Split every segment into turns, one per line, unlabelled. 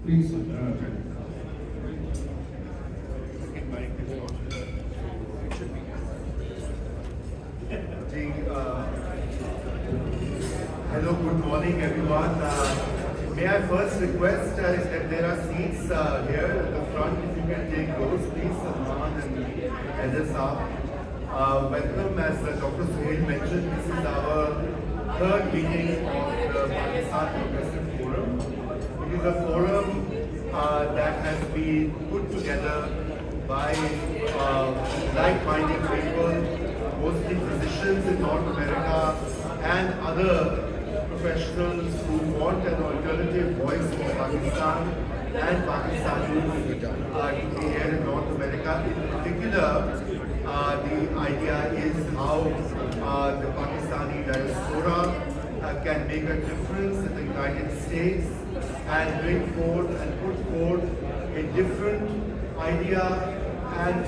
Please.
Hello, good morning everyone. May I first request if there are seats here at the front, if you can take those please, Salman and Edis welcome. As Dr. Suhail mentioned, this is our third meeting of the Pakistan Progressive Forum. It is a forum that has been put together by like-minded people, mostly physicians in North America and other professionals who want an alternative voice for Pakistan and Pakistanis to be here in North America. In particular, the idea is how the Pakistani diaspora can make a difference in the United States and bring forth and put forth a different idea and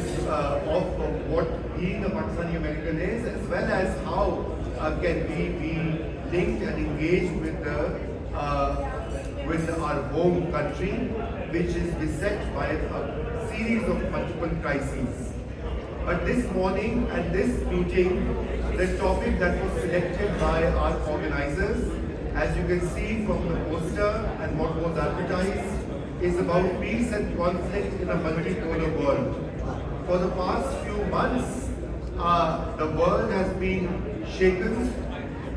of what being a Pakistani American is, as well as how can we be linked and engaged with our home country, which is beset by a series of multiple crises. But this morning at this meeting, the topic that was selected by our organizers, as you can see from the poster and what was advertised, is about peace and conflict in a multipolar world. For the past few months, the world has been shaken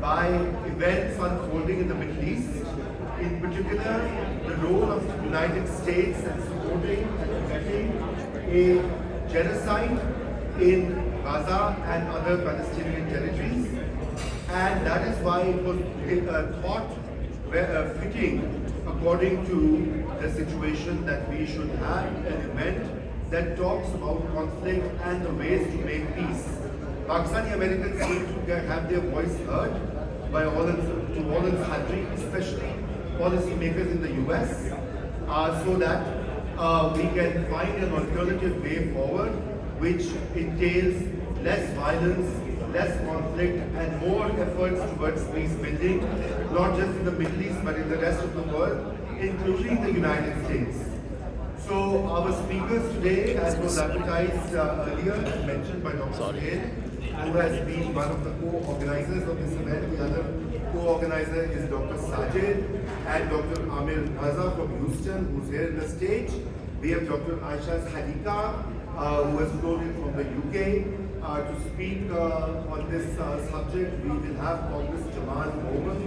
by events unfolding in the Middle East, in particular the role of the United States in supporting and preventing a genocide in Gaza and other Palestinian territories. And that is why it was thought fitting, according to the situation, that we should have an event that talks about conflict and the ways to make peace. Pakistani Americans need to have their voice heard by all its country, especially policymakers in the US, so that we can find an alternative way forward which entails less violence, less conflict, and more efforts towards peace building, not just in the Middle East but in the rest of the world, including the United States. So our speakers today, as was advertised earlier and mentioned by Dr. Suhail, who has been one of the co-organizers of this event. The other co-organizer is Dr. Sajid and Dr. Amir Raza from Houston, who's here in the stage. We have Dr. Aisha Hadika, who has flown in from the UK to speak on this subject. We will have Congress Jamal Mohammed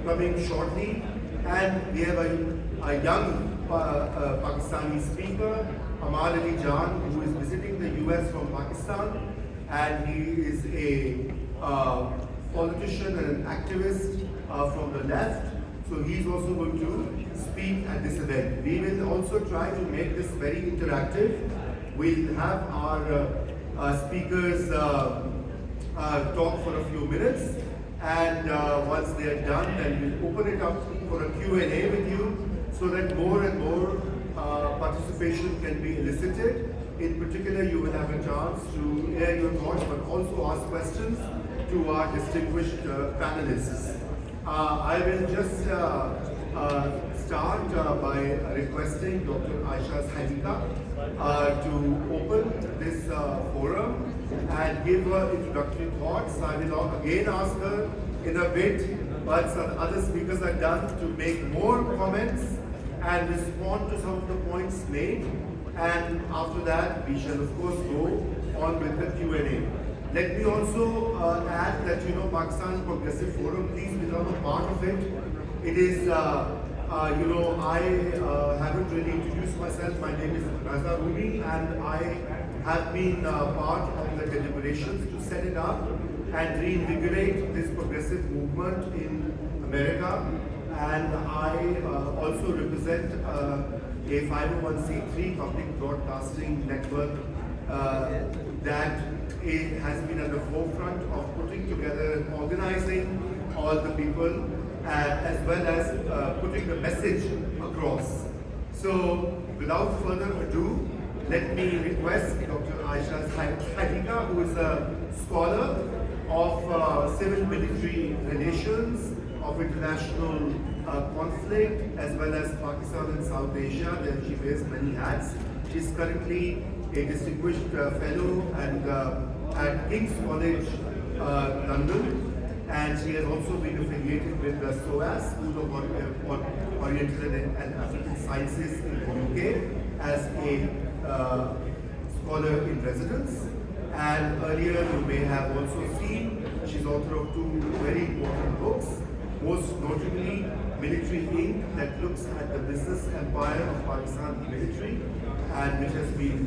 coming shortly, and we have a young Pakistani speaker, Amal Ali Jan, who is visiting the US from Pakistan, and he is a politician and an activist from the left. So he's also going to speak at this event. We will also try to make this very interactive. We'll have our speakers talk for a few minutes, and once they're done, then we'll open it up for a Q&A with you, so that more and more participation can be elicited. In particular, you will have a chance to air your thoughts, but also ask questions to our distinguished panelists. I will just start by requesting Dr. Aisha Hadika to open this forum and give her introductory thoughts. I will again ask her in a bit, but some other speakers are done, to make more comments and respond to some of the points made. And after that, we shall of course go on with the Q&A. Let me also add that, Pakistan Progressive Forum, please become a part of it. It is, I haven't really introduced myself. My name is Raza Rumi, and I have been part of the deliberations to set it up and reinvigorate this progressive movement in America. And I also represent a 501c3 public broadcasting network that has been at the forefront of putting together and organizing all the people, as well as putting the message across. So without further ado, let me request Dr. Aisha Hadika, who is a scholar of civil military relations, of international conflict as well as Pakistan and South Asia, where she wears many hats. She is currently a distinguished fellow and at King's College, London, and she has also been affiliated with the SOAS, School of Oriental and African Sciences in the UK, as a scholar in residence. And earlier you may have also seen she's author of two very important books, most notably Military Inc., that looks at the business empire of Pakistan military, and which has been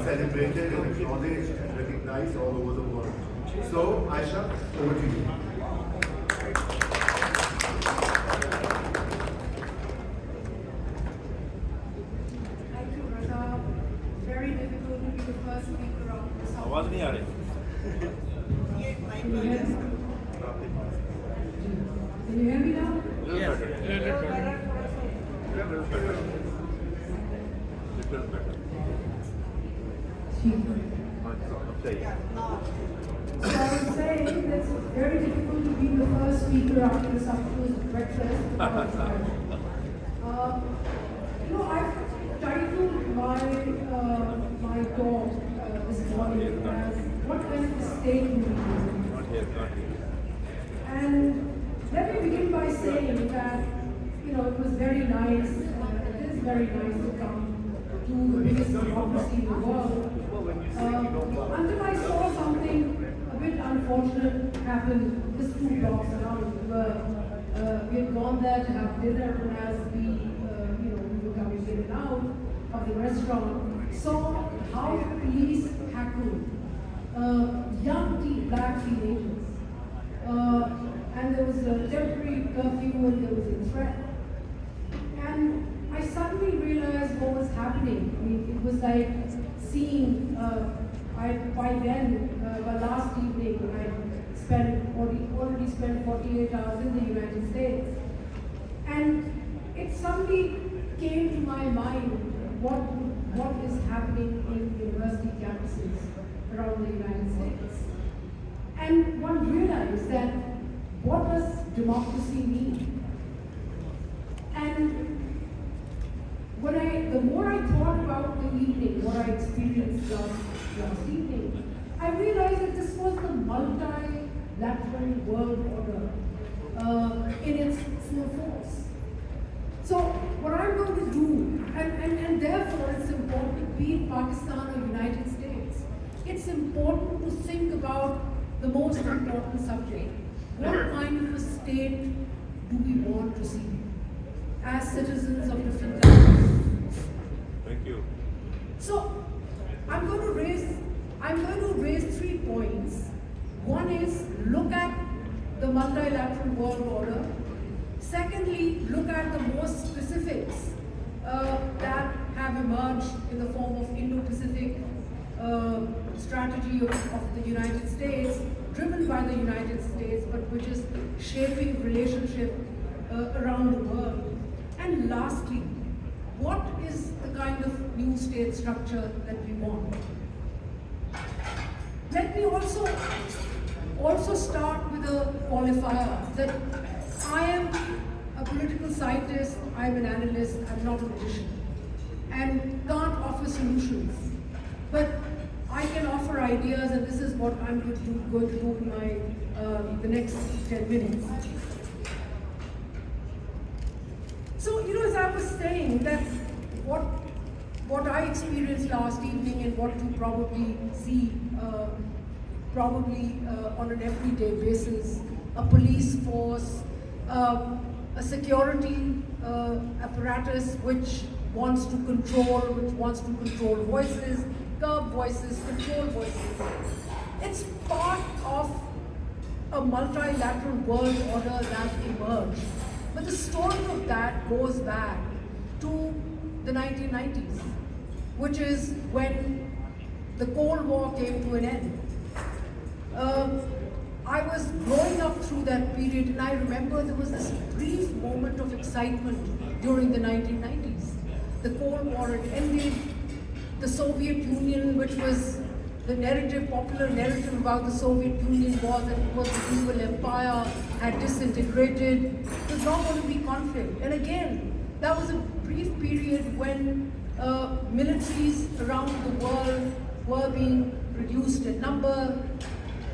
celebrated and acknowledged and recognized all over the world. So, Aisha, over to you.
Thank you, Raza. Very difficult to be the first speaker of this.
आवाज नहीं आ रही
Can you hear me? Can you hear me now? So I was saying that it's very difficult to be the first speaker after this afternoon's breakfast. I've titled my talk this morning as "What kind of mistake do we do?" And let me begin by saying that it was very nice. It is very nice to come to the biggest democracy in the world. Until I saw something a bit unfortunate happen just 2 blocks around. We had gone there to have dinner, and as we were coming in and out of the restaurant, saw how police tackled young black teenagers. And there was a temporary curfew and there was a threat. And I suddenly realized what was happening. I mean, it was like seeing, by last evening, I already spent 48 hours in the United States. And it suddenly came to my mind what is happening in university campuses around the United States. And one realized that what does democracy mean? And the more I thought about the evening, what I experienced last evening, I realized that this was the multilateral world order in its full force. So what I'm going to do, and therefore it's important, be it Pakistan or United States, it's important to think about the most important subject. What kind of a state do we want to see as citizens of different countries?
Thank you.
So I'm going to raise 3 points. One is look at the multilateral world order. Secondly, look at the more specifics that have emerged in the form of Indo-Pacific strategy of the United States, driven by the United States, but which is shaping relationship around the world. And lastly, what is the kind of new state structure that we want? Let me also start with a qualifier that I am a political scientist, I'm an analyst, I'm not a magician, and can't offer solutions. But I can offer ideas, and this is what I'm going to do in the next 10 minutes. So, as I was saying, that what I experienced last evening and what you probably see on an everyday basis, a police force, a security apparatus which wants to control voices, curb voices, control voices. It's part of a multilateral world order that emerged. But the story of that goes back to the 1990s, which is when the Cold War came to an end. I was growing up through that period, and I remember there was this brief moment of excitement during the 1990s. The Cold War had ended. The Soviet Union, which was the narrative, popular narrative about the Soviet Union was that it was an evil empire, had disintegrated. There's not going to be conflict. And again, that was a brief period when militaries around the world were being reduced in number,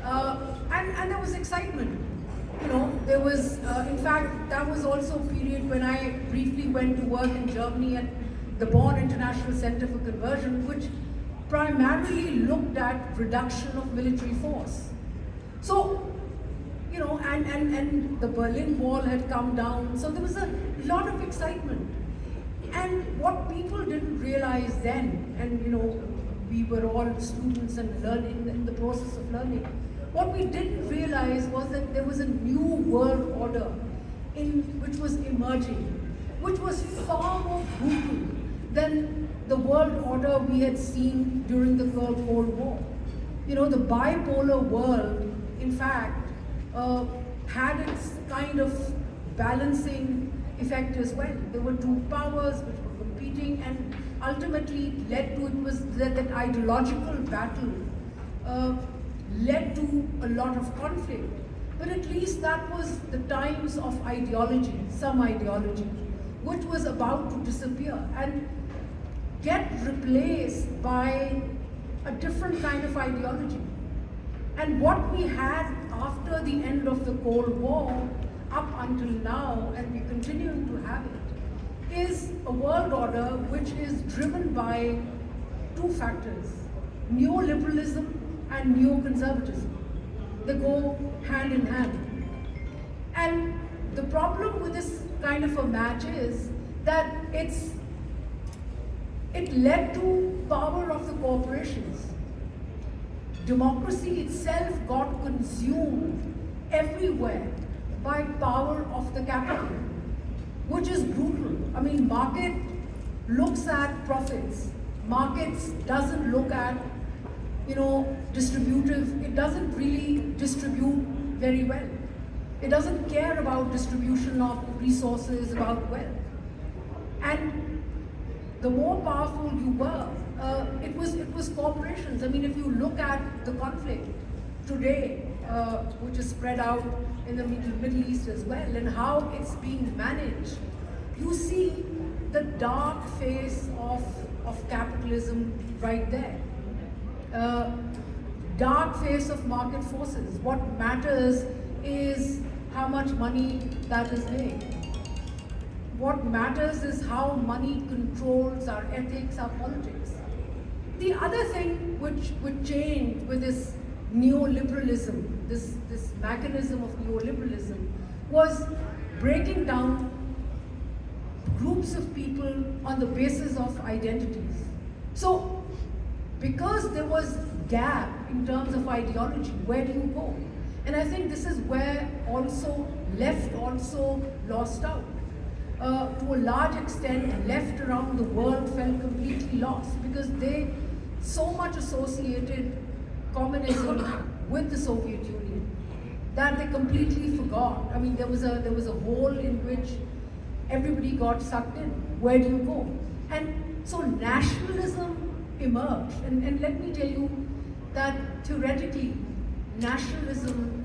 and there was excitement. You know, there was, in fact, that was also a period when I briefly went to work in Germany at the Bonn International Center for Conversion, which primarily looked at reduction of military force. So, you know, and the Berlin Wall had come down, so there was a lot of excitement. And what people didn't realize then, and you know, we were all students and learning in the process of learning, what we didn't realize was that there was a new world order which was emerging, which was far more brutal than the world order we had seen during the Cold War. You know, the bipolar world, in fact, had its kind of balancing effect as well. There were two powers which were competing, and ultimately led to, it was that ideological battle led to a lot of conflict. But at least that was the times of ideology, some ideology, which was about to disappear and get replaced by a different kind of ideology. And what we had after the end of the Cold War, up until now, and we're continuing to have it, is a world order which is driven by two factors: neoliberalism and neoconservatism. They go hand in hand. And the problem with this kind of a match is that it led to power of the corporations. Democracy itself got consumed everywhere by power of the capital, which is brutal. I mean, market looks at profits. Markets doesn't look at, you know, distributive. It doesn't really distribute very well. It doesn't care about distribution of resources, about wealth. And the more powerful you were, it was corporations. I mean, if you look at the conflict today, which is spread out in the Middle East as well, and how it's being managed, you see the dark face of capitalism right there. Dark face of market forces. What matters is how much money that is made. What matters is how money controls our ethics, our politics. The other thing which would change with this neoliberalism, this mechanism of neoliberalism, was breaking down groups of people on the basis of identities. So, because there was gap in terms of ideology, where do you go? And I think this is where also left also lost out. To a large extent, left around the world felt completely lost because they so much associated communism with the Soviet Union that they completely forgot. I mean, there was a hole in which everybody got sucked in. Where do you go? And so nationalism emerged. And let me tell you that theoretically, nationalism,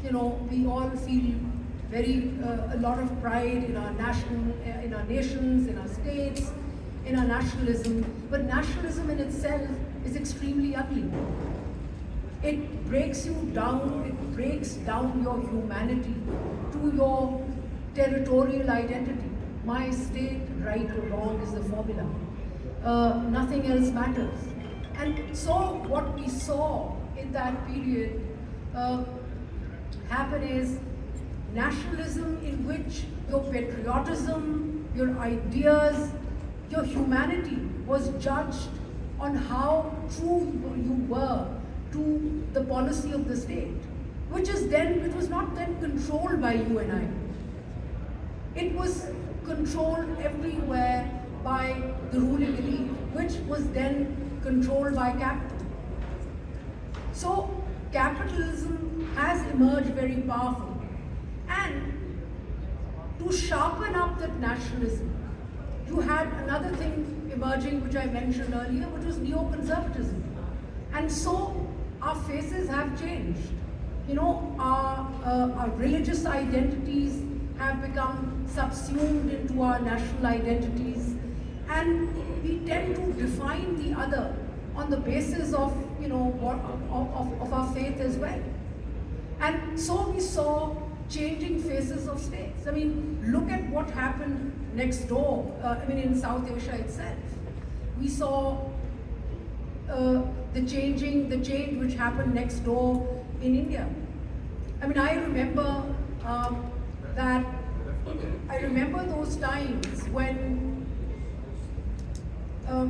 you know, we all feel a lot of pride in our in our nations, in our states, in our nationalism. But nationalism in itself is extremely ugly. It breaks you down. It breaks down your humanity to your territorial identity. My state, right or wrong, is the formula. Nothing else matters. And so what we saw in that period happen is nationalism in which your patriotism, your ideas, your humanity was judged on how true you were to the policy of the state, which was not then controlled by you and I. It was controlled everywhere by the ruling elite, which was then controlled by capital. So capitalism has emerged very powerful. And to sharpen up that nationalism, you had another thing emerging which I mentioned earlier, which was neoconservatism. And so our faces have changed. You know, our religious identities have become subsumed into our national identities, and we tend to define the other on the basis of, you know, of our faith as well. And so we saw changing faces of states. I mean, look at what happened next door, in South Asia itself. We saw the change which happened next door in India. I mean, I remember those times when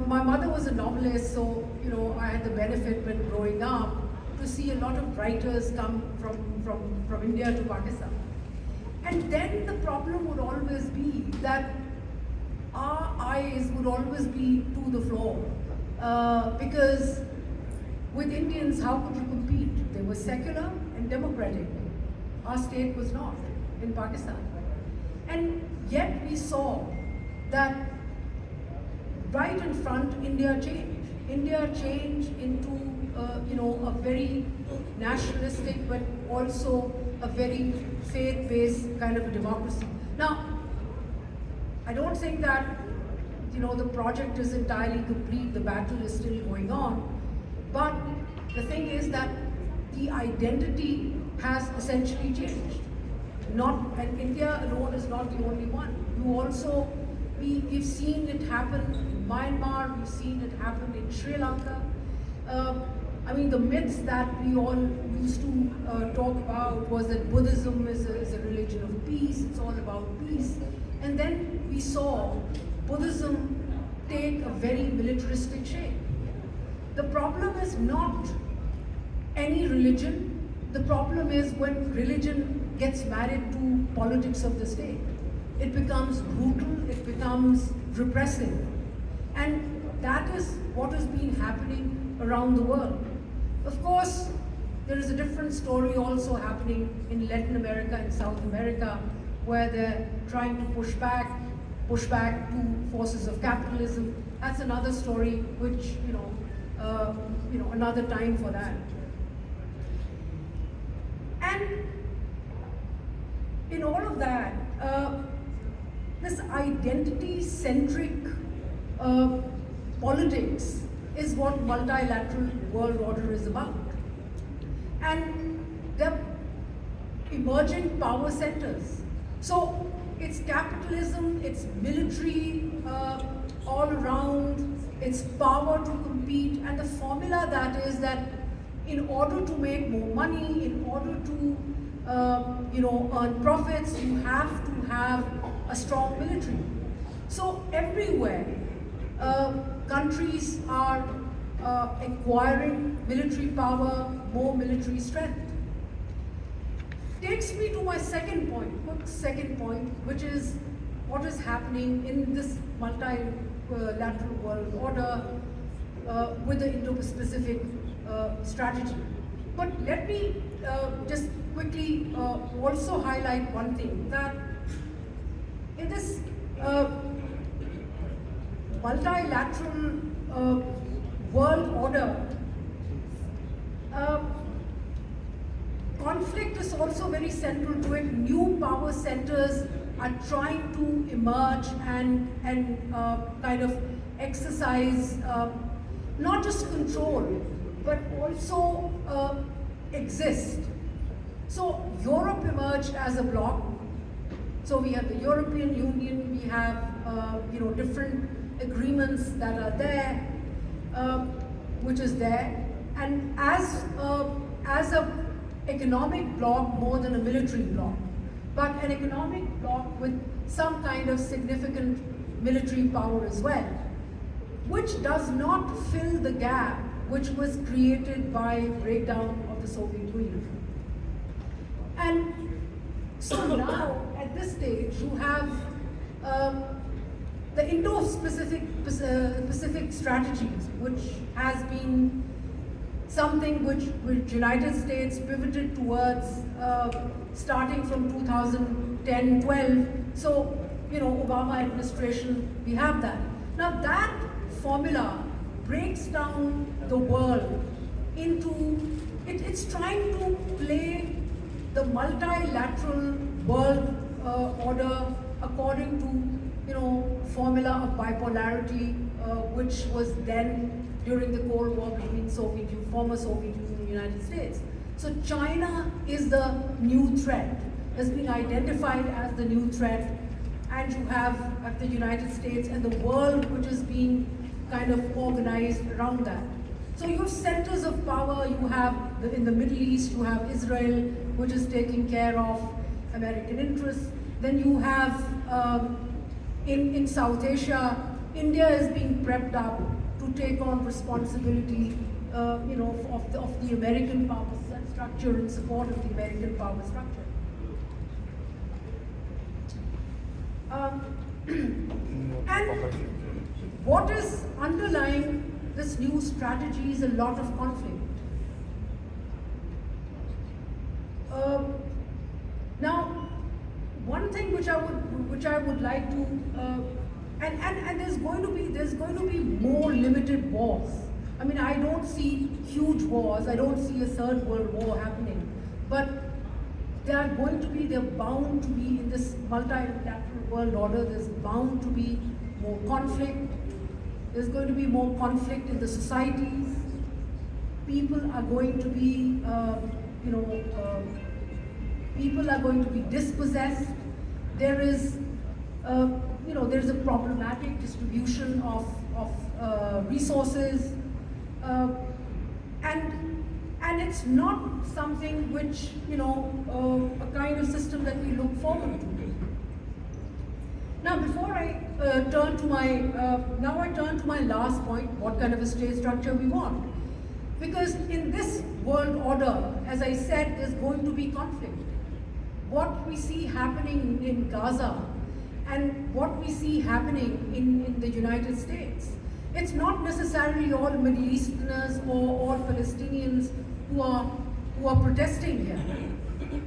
my mother was a novelist, so, you know, I had the benefit when growing up to see a lot of writers come from India to Pakistan. And then the problem would always be that our eyes would always be to the floor. Because with Indians, how could you compete? They were secular and democratic. Our state was not in Pakistan. And yet we saw that right in front, India changed. India changed into a very nationalistic but also a very faith-based kind of a democracy. Now, I don't think that, you know, the project is entirely complete, the battle is still going on, but the thing is that the identity has essentially changed. And India alone is not the only one. We've seen it happen in Myanmar, we've seen it happen in Sri Lanka. The myths that we all used to talk about was that Buddhism is a religion of peace, it's all about peace. And then we saw Buddhism take a very militaristic shape. The problem is not any religion, the problem is when religion gets married to politics of the state. It becomes brutal, it becomes repressive. And that is what has been happening around the world. Of course, there is a different story also happening in Latin America and South America, where they're trying to push back to forces of capitalism. That's another story, which another time for that. And in all of that, this identity-centric politics is what multilateral world order is about. And they're emerging power centers. So it's capitalism, it's military all around, it's power to compete, and the formula that is that in order to make more money, in order to earn profits, you have to have a strong military. So everywhere, countries are acquiring military power, more military strength. Takes me to my second point, which is what is happening in this multilateral world order with the Indo-Pacific strategy. But let me just quickly also highlight one thing, that in this multilateral world order, conflict is also very central to it. New power centers are trying to emerge and kind of exercise not just control, but also exist. So Europe emerged as a bloc. So we have the European Union, we have different agreements that are there, which is there, and as a economic bloc more than a military bloc, but an economic bloc with some kind of significant military power as well, which does not fill the gap which was created by breakdown of the Soviet Union. And so now, at this stage, you have the Indo-Pacific strategies, which has been something which United States pivoted towards starting from 2010-12. So, Obama administration, we have that. Now that formula breaks down the world it's trying to play the multilateral world order according to, formula of bipolarity, which was then during the Cold War between former Soviet Union and the United States. So China is the new threat, has been identified as the new threat, and you have the United States and the world which is being kind of organized around that. So you have centers of power. You have in the Middle East, you have Israel, which is taking care of American interests. Then you have in South Asia, India is being prepped up to take on responsibility, of the American power structure, in support of the American power structure. And what is underlying this new strategy is a lot of conflict. Now, one thing which I would like to, and there's going to be more limited wars. I mean, I don't see huge wars. I don't see a third world war happening, but they're bound to be in this multilateral world order. There's bound to be more conflict. There's going to be more conflict in the societies. People are going to be, people are going to be dispossessed. There is, there's a problematic distribution of resources, and it's not something which, a kind of system that we look forward to. Now, before I turn to my last point, what kind of a state structure we want. Because in this world order, as I said, there's going to be conflict. What we see happening in Gaza and what we see happening in the United States, it's not necessarily all Middle Easterners or all Palestinians who are protesting here.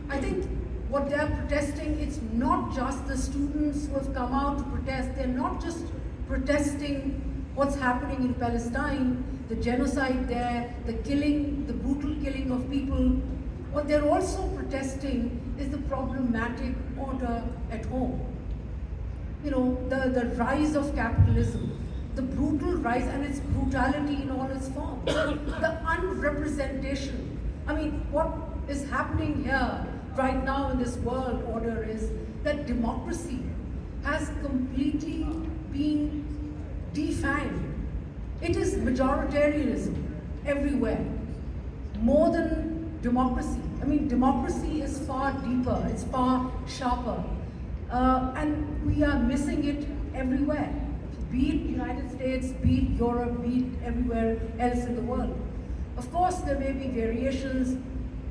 I think what they're protesting, it's not just the students who have come out to protest. They're not just protesting what's happening in Palestine, the genocide there, the brutal killing of people. What they're also protesting is the problematic order at home. The rise of capitalism, the brutal rise and its brutality in all its forms, the unrepresentation. I mean, what is happening here right now in this world order is that democracy has completely been defanged. It is majoritarianism everywhere, more than democracy. I mean, democracy is far deeper, it's far sharper, and we are missing it everywhere. Be it United States, be it Europe, be it everywhere else in the world. Of course, there may be variations.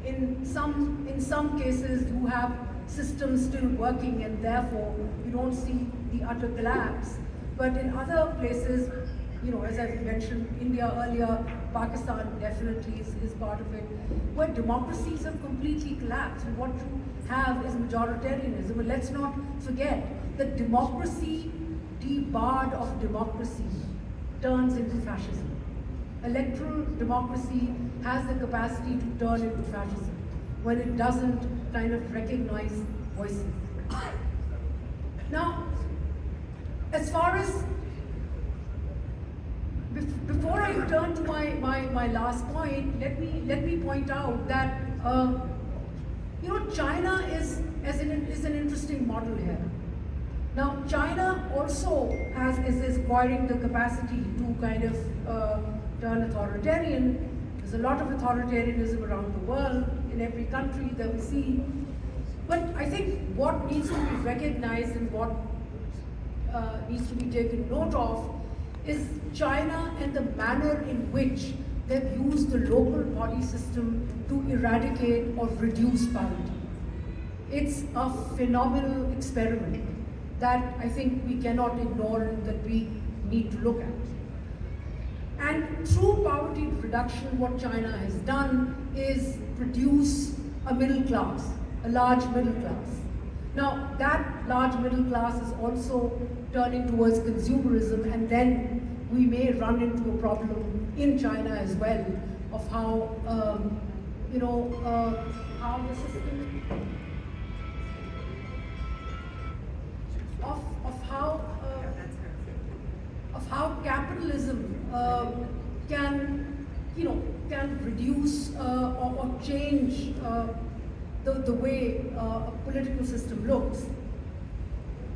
In some cases, you have systems still working, and therefore you don't see the utter collapse. But in other places, as I mentioned, India earlier, Pakistan definitely is part of it, where democracies have completely collapsed. And what you have is majoritarianism. But let's not forget that democracy, debarred of democracy, turns into fascism. Electoral democracy has the capacity to turn into fascism when it doesn't kind of recognize voices. Now, as far as, before I turn to my last point, let me point out that China is an interesting model here. Now, China also is acquiring the capacity to kind of turn authoritarian. There's a lot of authoritarianism around the world, in every country that we see. But I think what needs to be recognized and what needs to be taken note of is China and the manner in which they've used the local body system to eradicate or reduce poverty. It's a phenomenal experiment that I think we cannot ignore and that we need to look at. And through poverty reduction, what China has done is produce a middle class, a large middle class. Now, that large middle class is also turning towards consumerism, and then we may run into a problem in China as well, of how, how the system, of how capitalism can reduce or change the way a political system looks.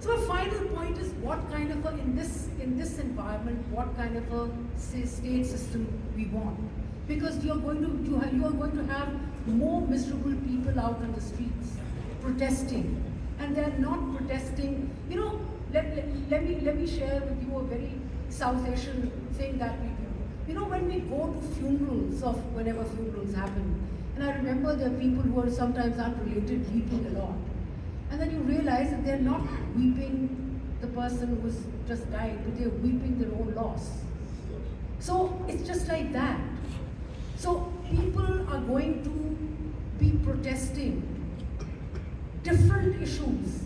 So a final point is what kind of in this environment, what kind of a state system we want, because you are going to have more miserable people out on the streets protesting, and they are not protesting. Let me share with you a very South Asian thing that we do. When we go to funerals whenever funerals happen, and I remember there are people who are sometimes unrelated weeping a lot. And then you realize that they're not weeping the person who's just died, but they're weeping their own loss. So it's just like that. So people are going to be protesting different issues,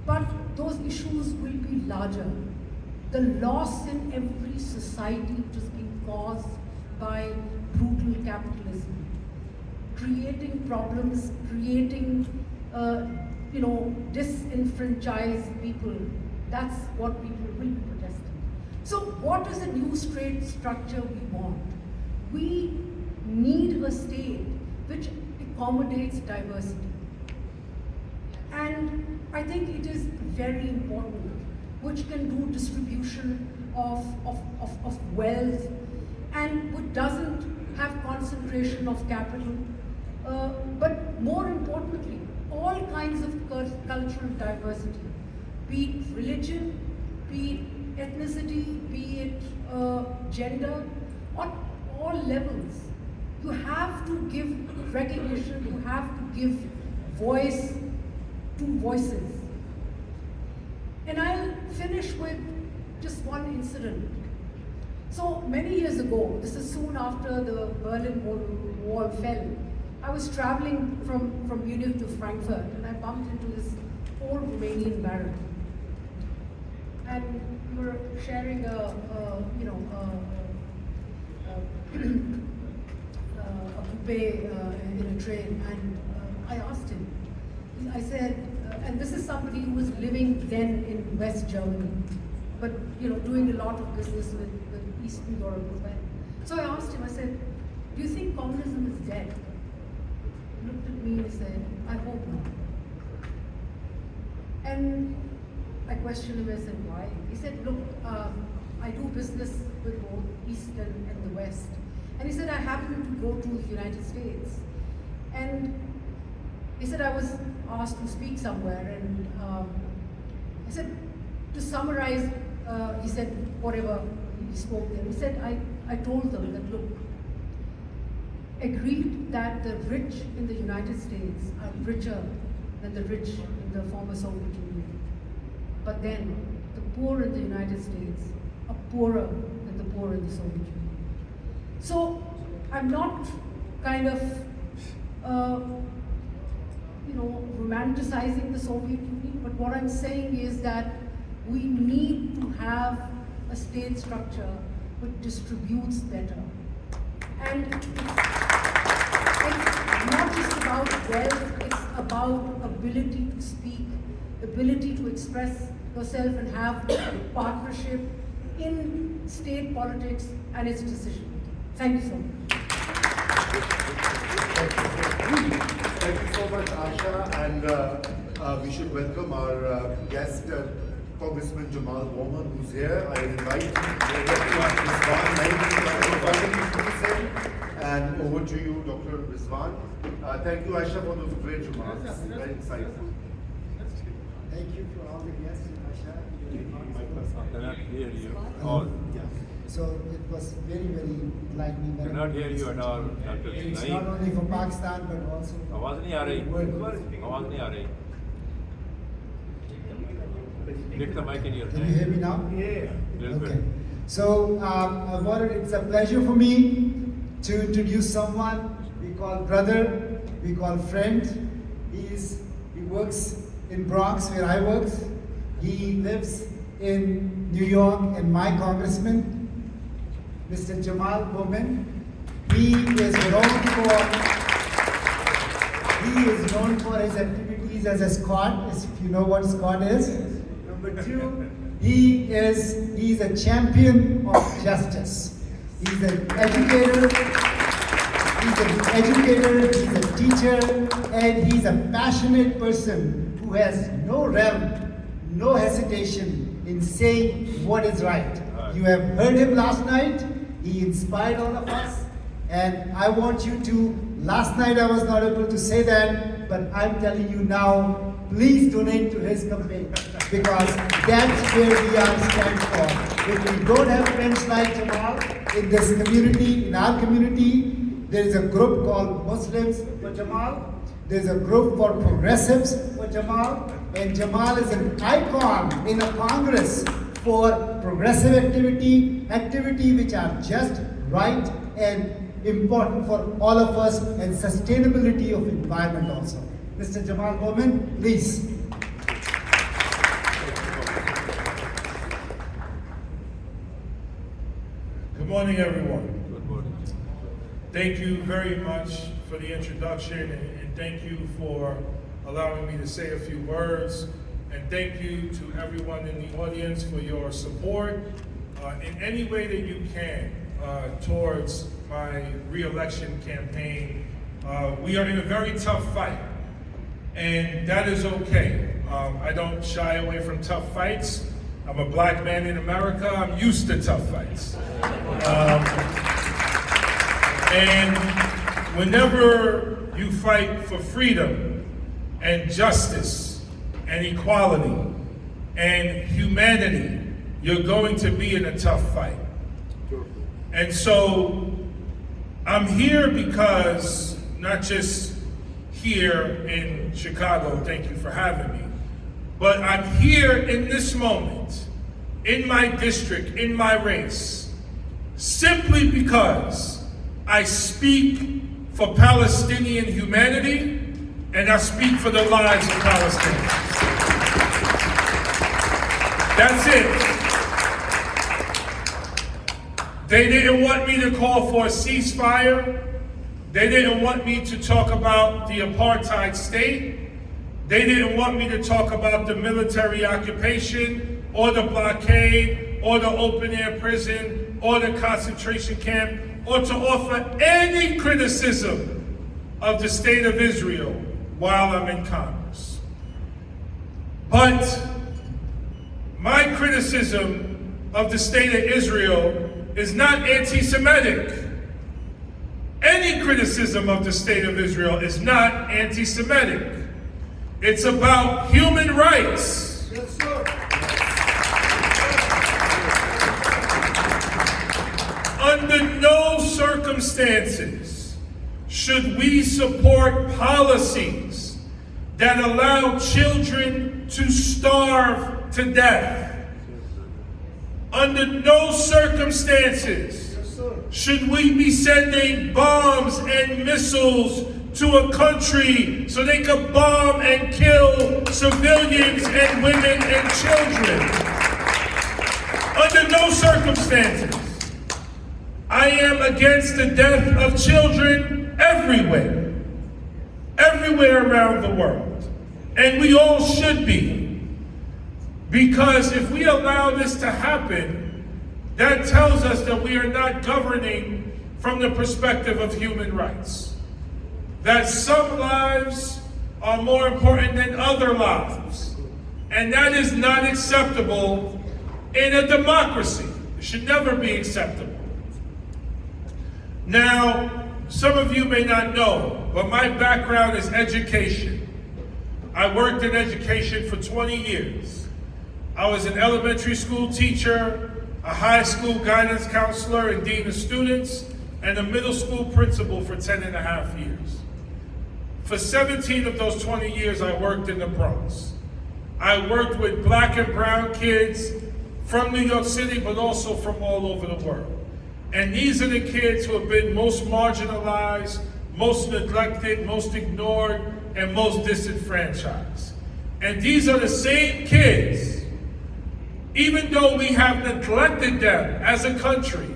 but those issues will be larger. The loss in every society which is being caused by brutal capitalism, creating problems, creating disenfranchised people. That's what people will be protesting. So what is the new state structure we want? We need a state which accommodates diversity. And I think it is very important, which can do distribution of wealth, and which doesn't have concentration of capital, but more importantly, all kinds of cultural diversity, be it religion, be it ethnicity, be it gender, on all levels. You have to give recognition, you have to give voice to voices. And I'll finish with just one incident. So many years ago, this is soon after the Berlin Wall fell, I was traveling from Munich to Frankfurt, and I bumped into this old Romanian baron. And we were sharing a coupe in a train, and I asked him, I said, and this is somebody who was living then in West Germany, but doing a lot of business with Eastern Europe as well. So I asked him, I said, do you think communism is dead? He looked at me and said, I hope not. And I questioned him, I said, why? He said, look, I do business with both East and the West. And he said, I happened to go to the United States. And he said, I was asked to speak somewhere, and I said, to summarize, he said, whatever he spoke there, he said, I told them that, look, agreed that the rich in the United States are richer than the rich in the former Soviet Union. But then, the poor in the United States are poorer than the poor in the Soviet Union. So, I'm not kind of, romanticizing the Soviet Union, but what I'm saying is that we need to have a state structure which distributes better. And it's not just about wealth, it's about ability to speak, ability to express yourself and have partnership in state politics and its decision making. Thank you so much.
Thank you so much, Asha, and we should welcome our guest, Congressman Jamal Bowman, who's here. I invite him and over to you, Dr. Rizwan. Thank you, Asha, for those great remarks. Very insightful.
Thank you for all the guests, Asha.
I cannot hear you all.
Yeah. So it was very, very enlightening.
I cannot hear you at all, Dr.
It's
Naeem.
not only for Pakistan but also for
आवाज नहीं आ रही
the world.
आवाज नहीं आ रही Lift the mic in your
Can you hear
hand.
me now?
Yeah. Little
Okay.
bit.
So it's a pleasure for me to introduce someone we call brother, we call friend. He works in Bronx where I work. He lives in New York, and my congressman, Mr. Jamal Bowman. He is known for his activities as a Scot, if you know what Scot is. Number two, he's a champion of justice. He's an educator, he's a teacher, and he's a passionate person who has no realm, no hesitation in saying what is right. You have heard him last night. He inspired all of us. And I want you to, last night I was not able to say that, but I'm telling you now, please donate to his campaign, because that's where we are stand for. If we don't have friends like Jamal in this community, in our community, there is a group called Muslims for Jamal, there's a group for progressives for Jamal, and Jamal is an icon in a Congress for progressive activity which are just right and important for all of us, and sustainability of environment also. Mr. Jamal Bowman, please.
Good morning, everyone.
Good morning.
Thank you very much for the introduction, and thank you for allowing me to say a few words. And thank you to everyone in the audience for your support in any way that you can towards my re-election campaign. We are in a very tough fight, and that is okay. I don't shy away from tough fights. I'm a black man in America. I'm used to tough fights. And whenever you fight for freedom and justice and equality and humanity, you're going to be in a tough fight. And so I'm here because, not just here in Chicago, thank you for having me, but I'm here in this moment, in my district, in my race, simply because I speak for Palestinian humanity and I speak for the lives of Palestinians. That's it. They didn't want me to call for a ceasefire. They didn't want me to talk about the apartheid state. They didn't want me to talk about the military occupation or the blockade or the open air prison or the concentration camp, or to offer any criticism of the state of Israel while I'm in Congress. But my criticism of the state of Israel is not anti-Semitic. Any criticism of the state of Israel is not anti-Semitic. It's about human rights.
Yes, sir.
Under no circumstances should we support policies that allow children to starve to death. Under no circumstances should we be sending bombs and missiles to a country so they could bomb and kill civilians and women and children. Under no circumstances. I am against the death of children everywhere around the world. And we all should be. Because if we allow this to happen, that tells us that we are not governing from the perspective of human rights. That some lives are more important than other lives. And that is not acceptable in a democracy. It should never be acceptable. Now, some of you may not know, but my background is education. I worked in education for 20 years. I was an elementary school teacher, a high school guidance counselor and dean of students, and a middle school principal for 10 and a half years. For 17 of those 20 years, I worked in the Bronx. I worked with black and brown kids from New York City, but also from all over the world. And these are the kids who have been most marginalized, most neglected, most ignored, and most disenfranchised. And these are the same kids, even though we have neglected them as a country,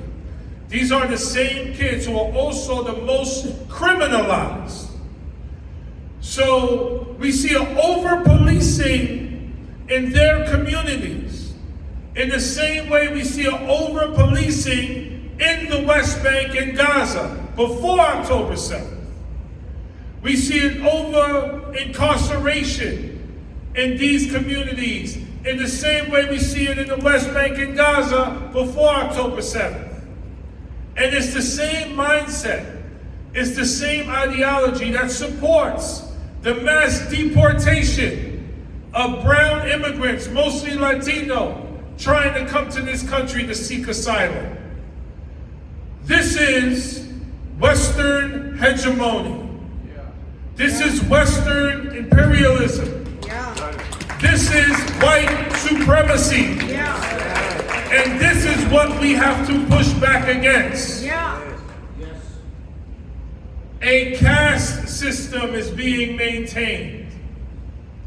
These are the same kids who are also the most criminalized. So we see an over-policing in their communities. In the same way we see an over-policing in the West Bank and Gaza before October 7th. We see an over-incarceration in these communities in the same way we see it in the West Bank and Gaza before October 7th. And it's the same mindset, it's the same ideology that supports the mass deportation of brown immigrants, mostly Latino, trying to come to this country to seek asylum. This is Western hegemony. This is Western imperialism. This is white supremacy. And this is what we have to push back against. A caste system is being maintained.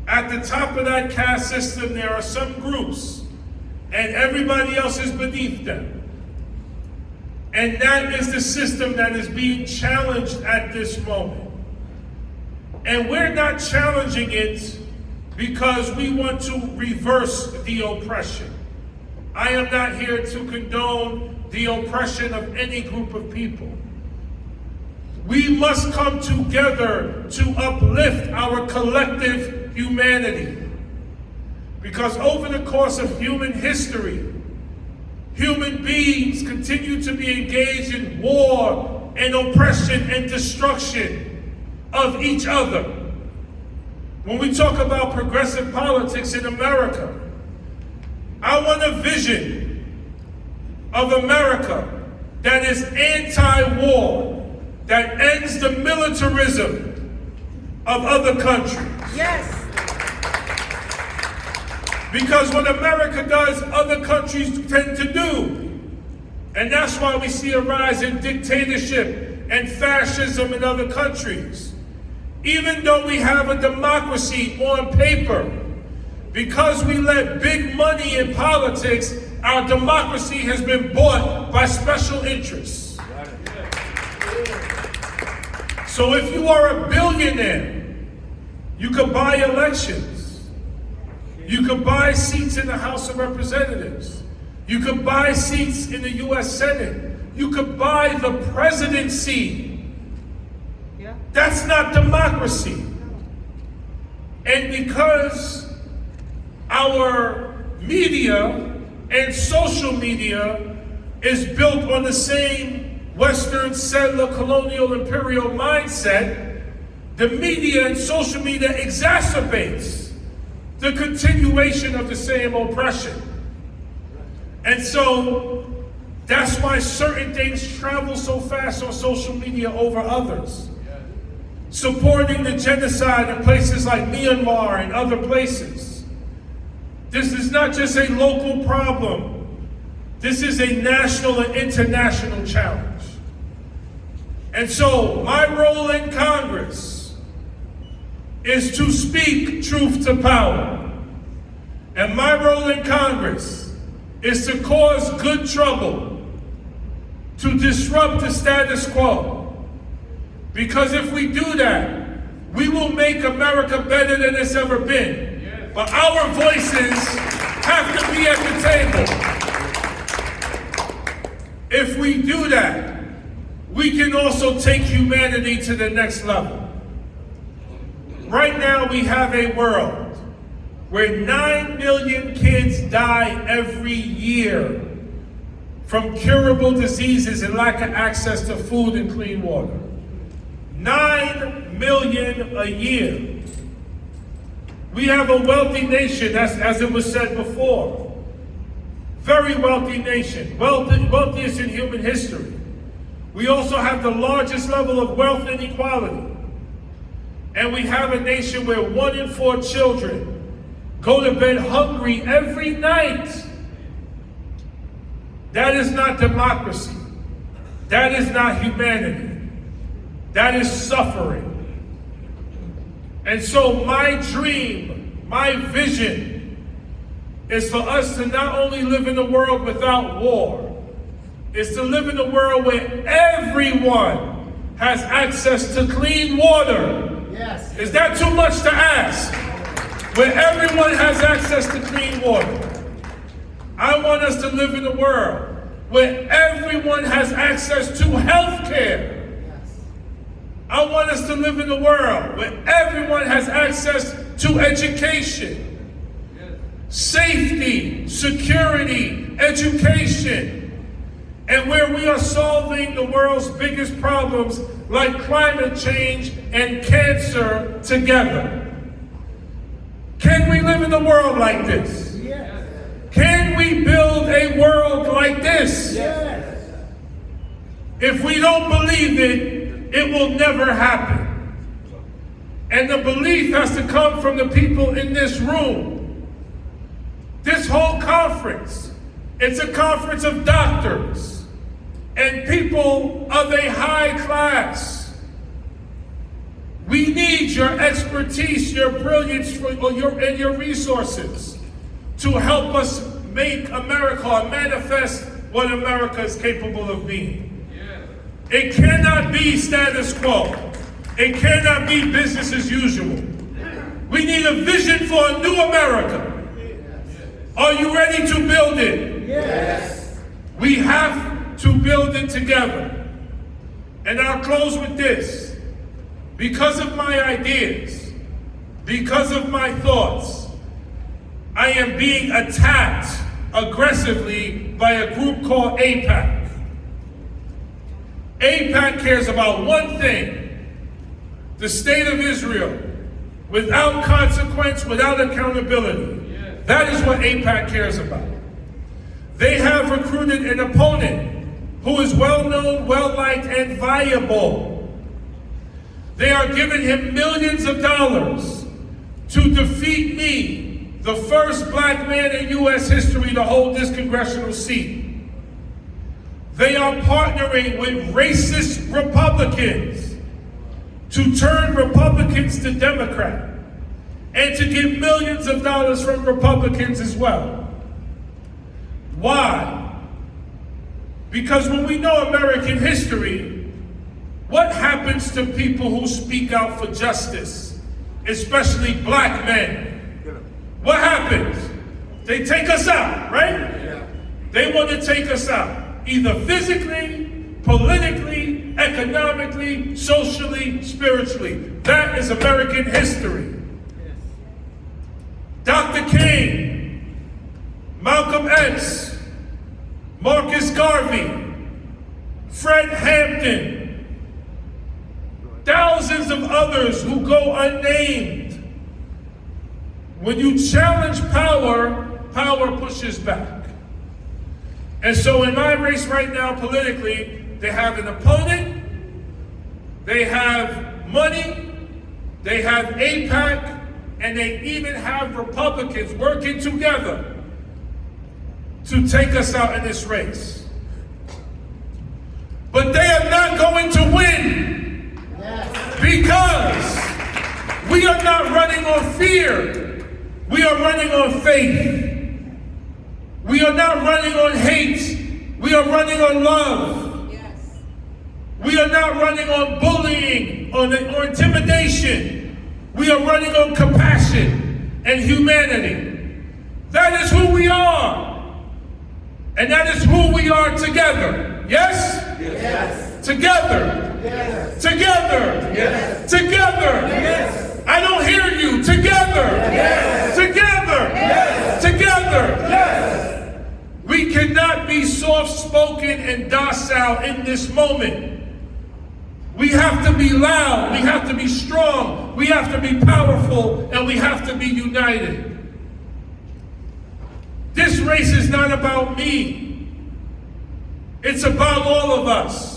At the top of that caste system, there are some groups, and everybody else is beneath them. And that is the system that is being challenged at this moment. And we're not challenging it because we want to reverse the oppression. I am not here to condone the oppression of any group of people. We must come together to uplift our collective humanity. Because over the course of human history, human beings continue to be engaged in war and oppression and destruction of each other. When we talk about progressive politics in America, I want a vision of America that is anti-war, that ends the militarism of other countries.
Yes.
Because what America does, other countries tend to do. And that's why we see a rise in dictatorship and fascism in other countries. Even though we have a democracy on paper, because we let big money in politics, our democracy has been bought by special interests. So if you are a billionaire, you could buy elections. You could buy seats in the House of Representatives. You could buy seats in the US Senate. You could buy the presidency. That's not democracy. And because our media and social media is built on the same Western settler colonial imperial mindset, the media and social media exacerbates the continuation of the same oppression. And so that's why certain things travel so fast on social media over others. Supporting the genocide in places like Myanmar and other places. This is not just a local problem. This is a national and international challenge. And so my role in Congress is to speak truth to power. And my role in Congress is to cause good trouble, to disrupt the status quo. Because if we do that, we will make America better than it's ever been. But our voices have to be at the table. If we do that, we can also take humanity to the next level. Right now we have a world where 9 million kids die every year from curable diseases and lack of access to food and clean water. 9 million a year. We have a wealthy nation, as it was said before. Very wealthy nation, wealthiest in human history. We also have the largest level of wealth inequality. And we have a nation where 1 in 4 children go to bed hungry every night. That is not democracy. That is not humanity. That is suffering. And so my dream, my vision, is for us to not only live in a world without war, is to live in a world where everyone has access to clean water.
Yes.
Is that too much to ask? Where everyone has access to clean water. I want us to live in a world where everyone has access to health care.
Yes.
I want us to live in a world where everyone has access to education, safety, security, education, and where we are solving the world's biggest problems like climate change and cancer together. Can we live in a world like this?
Yes.
Can we build a world like this?
Yes.
If we don't believe it, it will never happen. And the belief has to come from the people in this room. This whole conference, it's a conference of doctors and people of a high class. We need your expertise, your brilliance, and your resources to help us make America or manifest what America is capable of being. It cannot be status quo. It cannot be business as usual. We need a vision for a new America. Are you ready to build it?
Yes.
We have to build it together. And I'll close with this. Because of my ideas, because of my thoughts, I am being attacked aggressively by a group called AIPAC. AIPAC cares about one thing: the state of Israel, without consequence, without accountability. That is what AIPAC cares about. They have recruited an opponent who is well-known, well-liked, and viable. They are giving him millions of dollars to defeat me, the first black man in U.S. history to hold this congressional seat. They are partnering with racist Republicans to turn Republicans to Democrat and to get millions of dollars from Republicans as well. Why? Because when we know American history, what happens to people who speak out for justice, especially black men? What happens? They take us out, right? Yeah. They want to take us out, either physically, politically, economically, socially, spiritually. That is American history. Yes. Dr. King, Malcolm X, Marcus Garvey, Fred Hampton, thousands of others who go unnamed. When you challenge power, power pushes back. And so in my race right now politically, they have an opponent, they have money, they have AIPAC, and they even have Republicans working together to take us out in this race. But they are not going to win. Because we are not running on fear. We are running on faith. We are not running on hate. We are running on love. Yes. We are not running on bullying or intimidation. We are running on compassion and humanity. That is who we are. And that is who we are together. Yes? Yes. Together. Yes. Together. Yes. Together. Yes. I don't hear you. Together. Yes. Together. Yes. Together. Yes. We cannot be soft-spoken and docile in this moment. We have to be loud. We have to be strong. We have to be powerful. And we have to be united. This race is not about me. It's about all of us.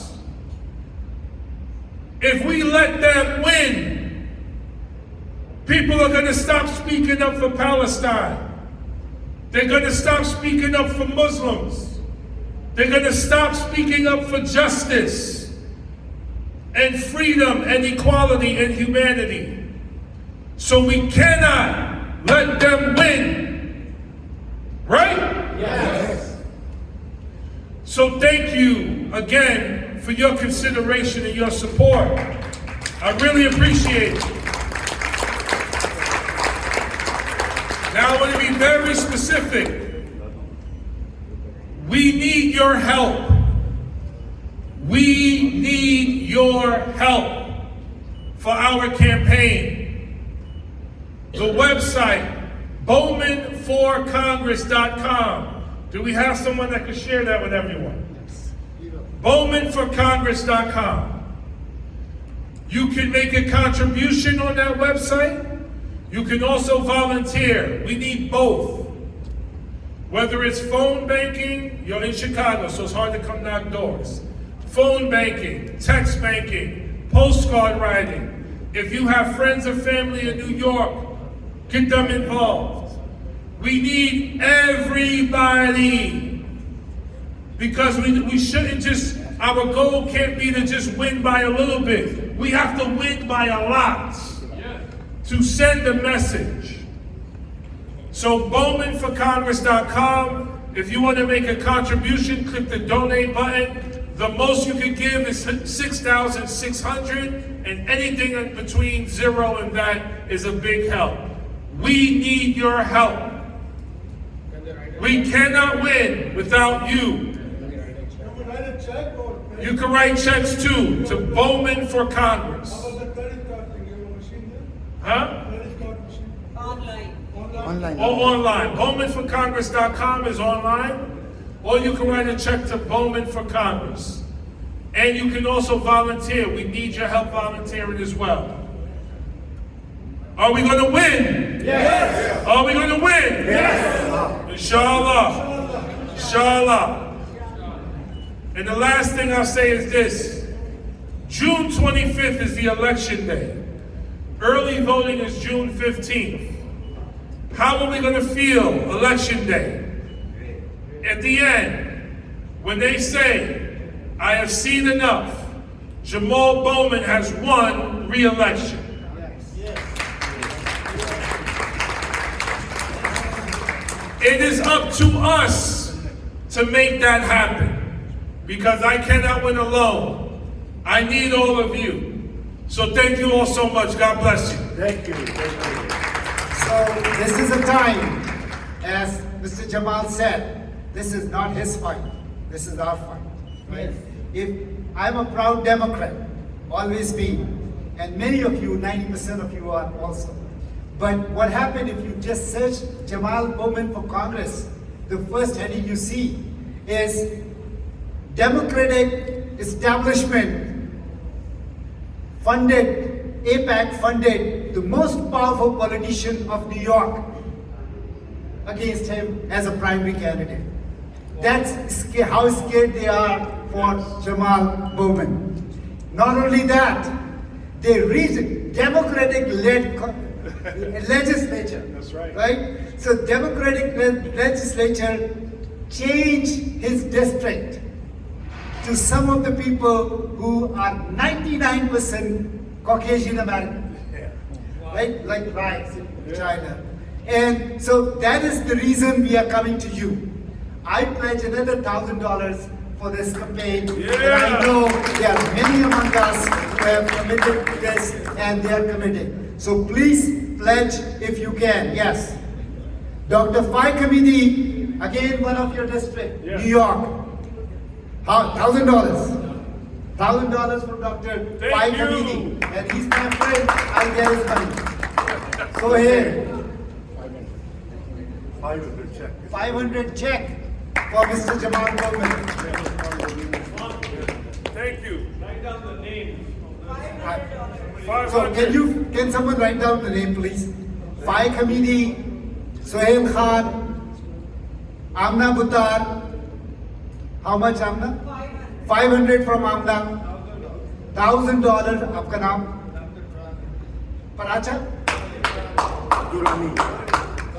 If we let them win, people are going to stop speaking up for Palestine. They're going to stop speaking up for Muslims. They're going to stop speaking up for justice and freedom and equality and humanity. So we cannot let them win. Right? Yes. So thank you again for your consideration and your support. I really appreciate it. Now I want to be very specific. We need your help. We need your help for our campaign. The website, bowmanforcongress.com. Do we have someone that can share that with everyone? bowmanforcongress.com. You can make a contribution on that website. You can also volunteer. We need both. Whether it's phone banking, you're in Chicago, so it's hard to come knock doors. Phone banking, text banking, postcard writing. If you have friends or family in New York, get them involved. We need everybody. Because we shouldn't just, our goal can't be to just win by a little bit. We have to win by a lot to send a message. So bowmanforcongress.com. If you want to make a contribution, click the donate button. The most you can give is $6,600, and anything in between zero and that is a big help. We need your help. We cannot win without you. You can write checks too to Bowman for Congress. Huh?
Online.
Or online. Bowmanforcongress.com is online. Or you can write a check to Bowman for Congress. And you can also volunteer. We need your help volunteering as well. Are we going to win?
Yes.
Are we going to win?
Yes.
Inshallah. Inshallah. And the last thing I'll say is this. June 25th is the election day. Early voting is June 15th. How are we going to feel election day? At the end, when they say, I have seen enough, Jamal Bowman has won re-election. It is up to us to make that happen, because I cannot win alone. I need all of you. So thank you all so much. God bless you.
Thank you. Thank you.
So this is a time, as Mr. Jamal said, this is not his fight. This is our fight. Right? If I'm a proud Democrat, always been, and many of you, 90% of you are also. But what happened if you just search Jamal Bowman for Congress, the first heading you see is Democratic establishment funded, APAC funded the most powerful politician of New York against him as a primary candidate. That's how scared they are for Jamal Bowman. Not only that, they reached Democratic-led legislature.
That's right.
Right? So Democratic legislature changed his district to some of the people who are 99% Caucasian American. Right? Like rice in China. And so that is the reason we are coming to you. I pledge another $1,000 for this campaign. And I know there are many among us who have committed to this, and they are committed. So please pledge if you can. Yes. Dr. Phi Committee, again one of your district, New York. $1,000. $1,000 for Dr. Phi
you.
Committee. And he's my friend, I'll get his money. Go ahead.
500 check.
500 check for Mr. Jamal Bowman.
Thank you.
So can someone write down the name, please? Phi Committee, Sohail Khan, Amna Buttar. How much, Amna? 500 from Amna. $1,000. आपका नाम? Paracha?
Durani.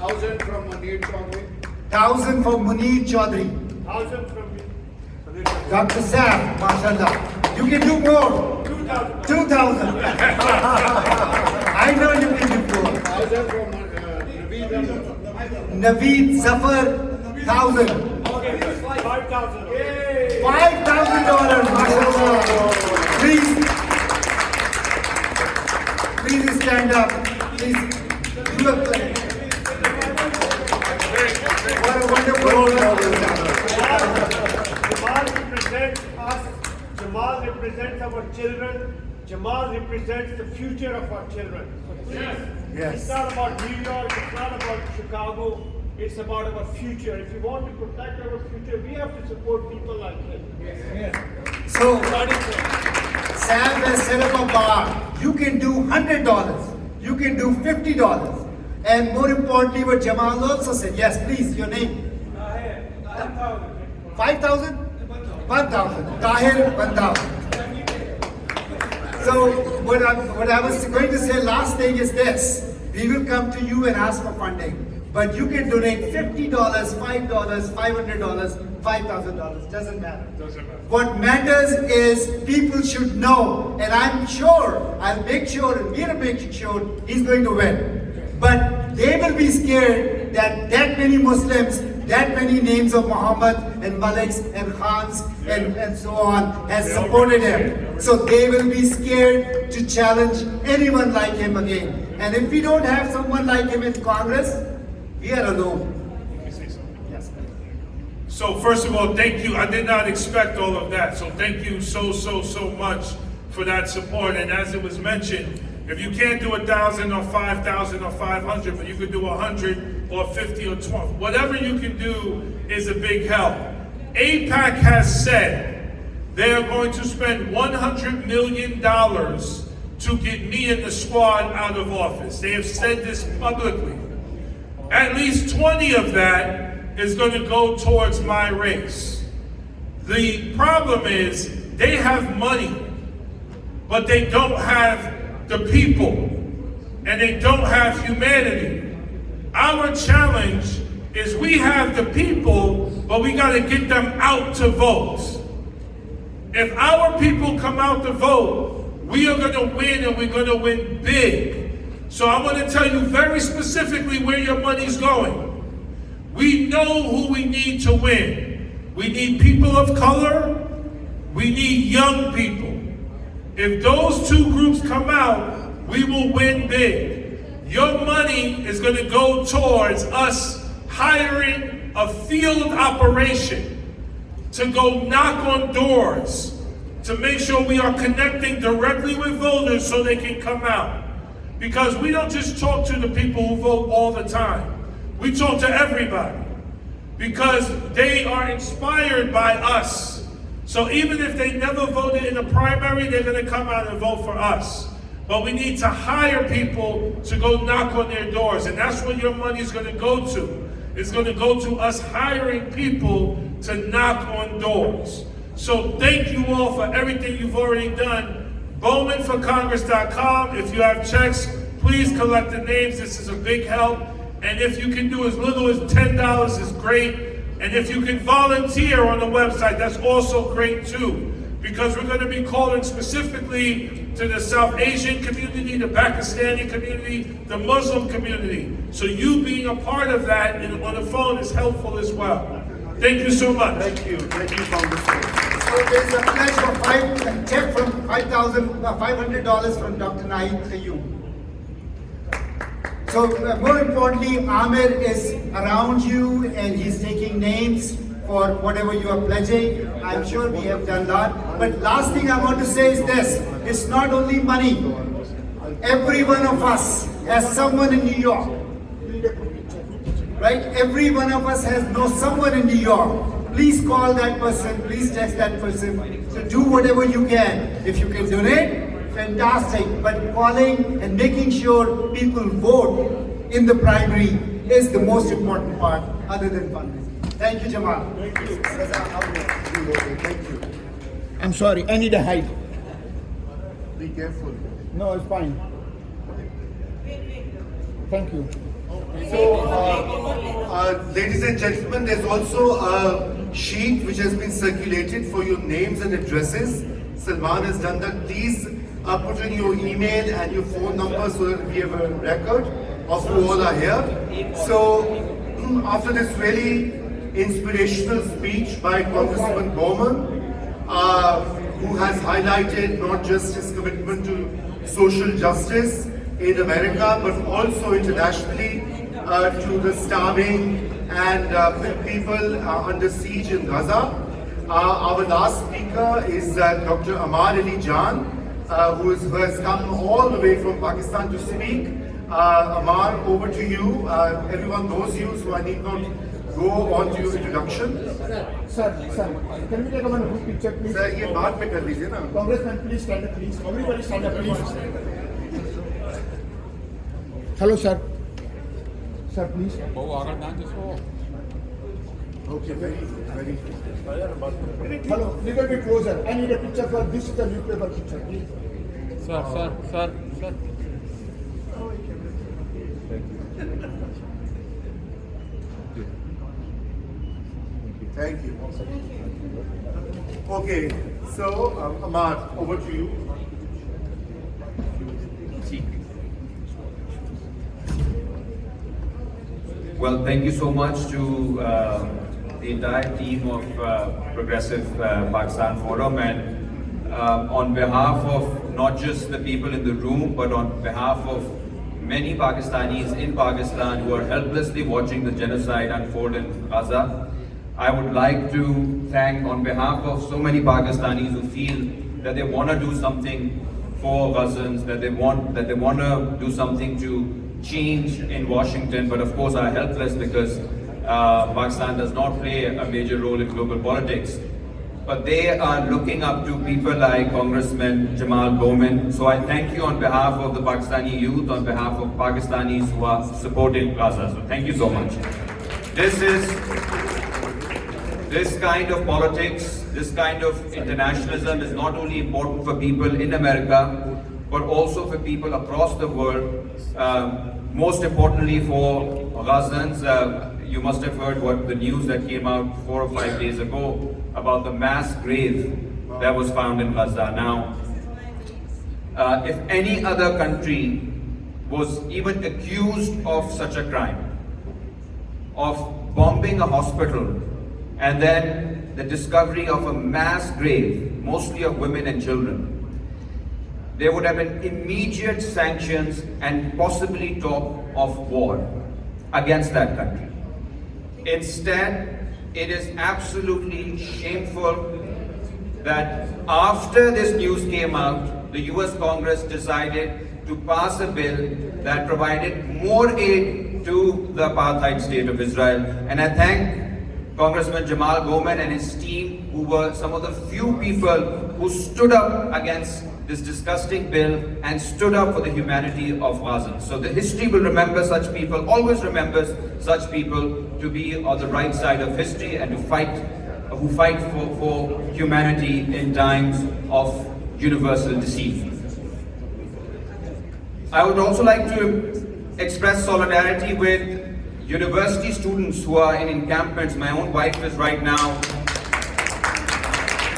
1,000 from Munir Chaudhary.
1,000 for Munir Chaudhary.
1,000 from me.
Dr. Sam, mashallah. You can do more. 2,000. I know you can do more.
1,000 from Naveed.
Naveed Zafar, 1,000.
5,000. Yay!
$5,000, mashallah. Please stand up. Please do a clap. What a wonderful
Jamal represents us. Jamal represents our children. Jamal represents the future of our children.
Yes.
It's not about New York. It's not about Chicago. It's about our future. If you want to protect our future, we have to support people like him.
So, Sam has set up a bar. You can do $100. You can do $50. And more importantly, what Jamal also said. Yes, please, your name. 5,000? 1,000. Tahir, 1,000. So, what I was going to say last thing is this. We will come to you and ask for funding. But you can donate $50, $5, $500, $5,000. Doesn't matter. What matters is people should know. And I'm sure, I'll make sure, and we'll make sure he's going to win. But they will be scared that many Muslims, that many names of Muhammad and Maliks and Khans and so on has supported him. So they will be scared to challenge anyone like him again. And if we don't have someone like him in Congress, we are alone. Yes.
So first of all, thank you. I did not expect all of that. So thank you so much for that support. And as it was mentioned, if you can't do 1,000 or 5,000 or 500, but you could do 100 or 50 or 20, whatever you can do is a big help. AIPAC has said they are going to spend $100 million to get me and the squad out of office. They have said this publicly. At least 20 of that is going to go towards my race. The problem is they have money, but they don't have the people, and they don't have humanity. Our challenge is we have the people, but we got to get them out to vote. If our people come out to vote, we are going to win, and we're going to win big. So I want to tell you very specifically where your money's going. We know who we need to win. We need people of color. We need young people. If those two groups come out, we will win big. Your money is going to go towards us hiring a field operation to go knock on doors, to make sure we are connecting directly with voters so they can come out. Because we don't just talk to the people who vote all the time. We talk to everybody. Because they are inspired by us. So even if they never voted in a primary, they're going to come out and vote for us. But we need to hire people to go knock on their doors. And that's what your money is going to go to. It's going to go to us hiring people to knock on doors. So thank you all for everything you've already done. BowmanForCongress.com. If you have checks, please collect the names. This is a big help. And if you can do as little as $10 is great. And if you can volunteer on the website, that's also great too. Because we're going to be calling specifically to the South Asian community, the Pakistani community, the Muslim community. So you being a part of that on the phone is helpful as well. Thank you so much.
Thank you, Congressman.
So there's a pledge of a check from $500 from Dr. Naeem Qayyum. So more importantly, Amir is around you and he's taking names for whatever you are pledging. I'm sure we have done that. But last thing I want to say is this, it's not only money. Every one of us has someone in New York. Right? Every one of us knows someone in New York. Please call that person, please text that person. So do whatever you can. If you can donate, fantastic. But calling and making sure people vote in the primary is the most important part other than fundraising. Thank you, Jamal.
Thank you. Thank you.
I'm sorry, I need a hide.
Be careful.
No, it's fine. Thank you.
So, ladies and gentlemen, there's also a sheet which has been circulated for your names and addresses. Salman has done that. Please put in your email and your phone number so that we have a record of who all are here. So, after this really inspirational speech by Congressman Bowman, who has highlighted not just his commitment to social justice in America, but also internationally to the starving and people under siege in Gaza. Our last speaker is Dr. Amar Ali Jan, who has come all the way from Pakistan to speak. Amar, over to you. Everyone knows you, so I need not go on to your introduction.
Sir, can we take a group picture, please?
Sir, ये बात में कर लीजिए ना.
Congressman, please stand up, please. Everybody stand up, please. Hello, sir. Sir, please.
Okay, very.
Hello, little bit closer. I need a picture for this is the newspaper picture, please.
Sir.
Thank you. Okay, so Amar, over to you.
Well, thank you so much to the entire team of Progressive Pakistan Forum, and on behalf of not just the people in the room, but on behalf of many Pakistanis in Pakistan who are helplessly watching the genocide unfold in Gaza, I would like to thank, on behalf of so many Pakistanis who feel that they want to do something for Gazans, that they want to do something to change in Washington, but of course are helpless because Pakistan does not play a major role in global politics. But they are looking up to people like Congressman Jamal Bowman. So I thank you on behalf of the Pakistani youth, on behalf of Pakistanis who are supporting Gaza. So thank you so much. This kind of politics, this kind of internationalism is not only important for people in America, but also for people across the world. Most importantly for Gazans, you must have heard what the news that came out 4 or 5 days ago about the mass grave that was found in Gaza. Now, if any other country was even accused of such a crime, of bombing a hospital, and then the discovery of a mass grave, mostly of women and children, there would have been immediate sanctions and possibly talk of war against that country. Instead, it is absolutely shameful that after this news came out, the US Congress decided to pass a bill that provided more aid to the apartheid state of Israel. And I thank Congressman Jamal Bowman and his team, who were some of the few people who stood up against this disgusting bill and stood up for the humanity of Gazans. So the history will remember such people, always remembers such people to be on the right side of history and to fight, who fight for humanity in times of universal deceit. I would also like to express solidarity with university students who are in encampments. My own wife is right now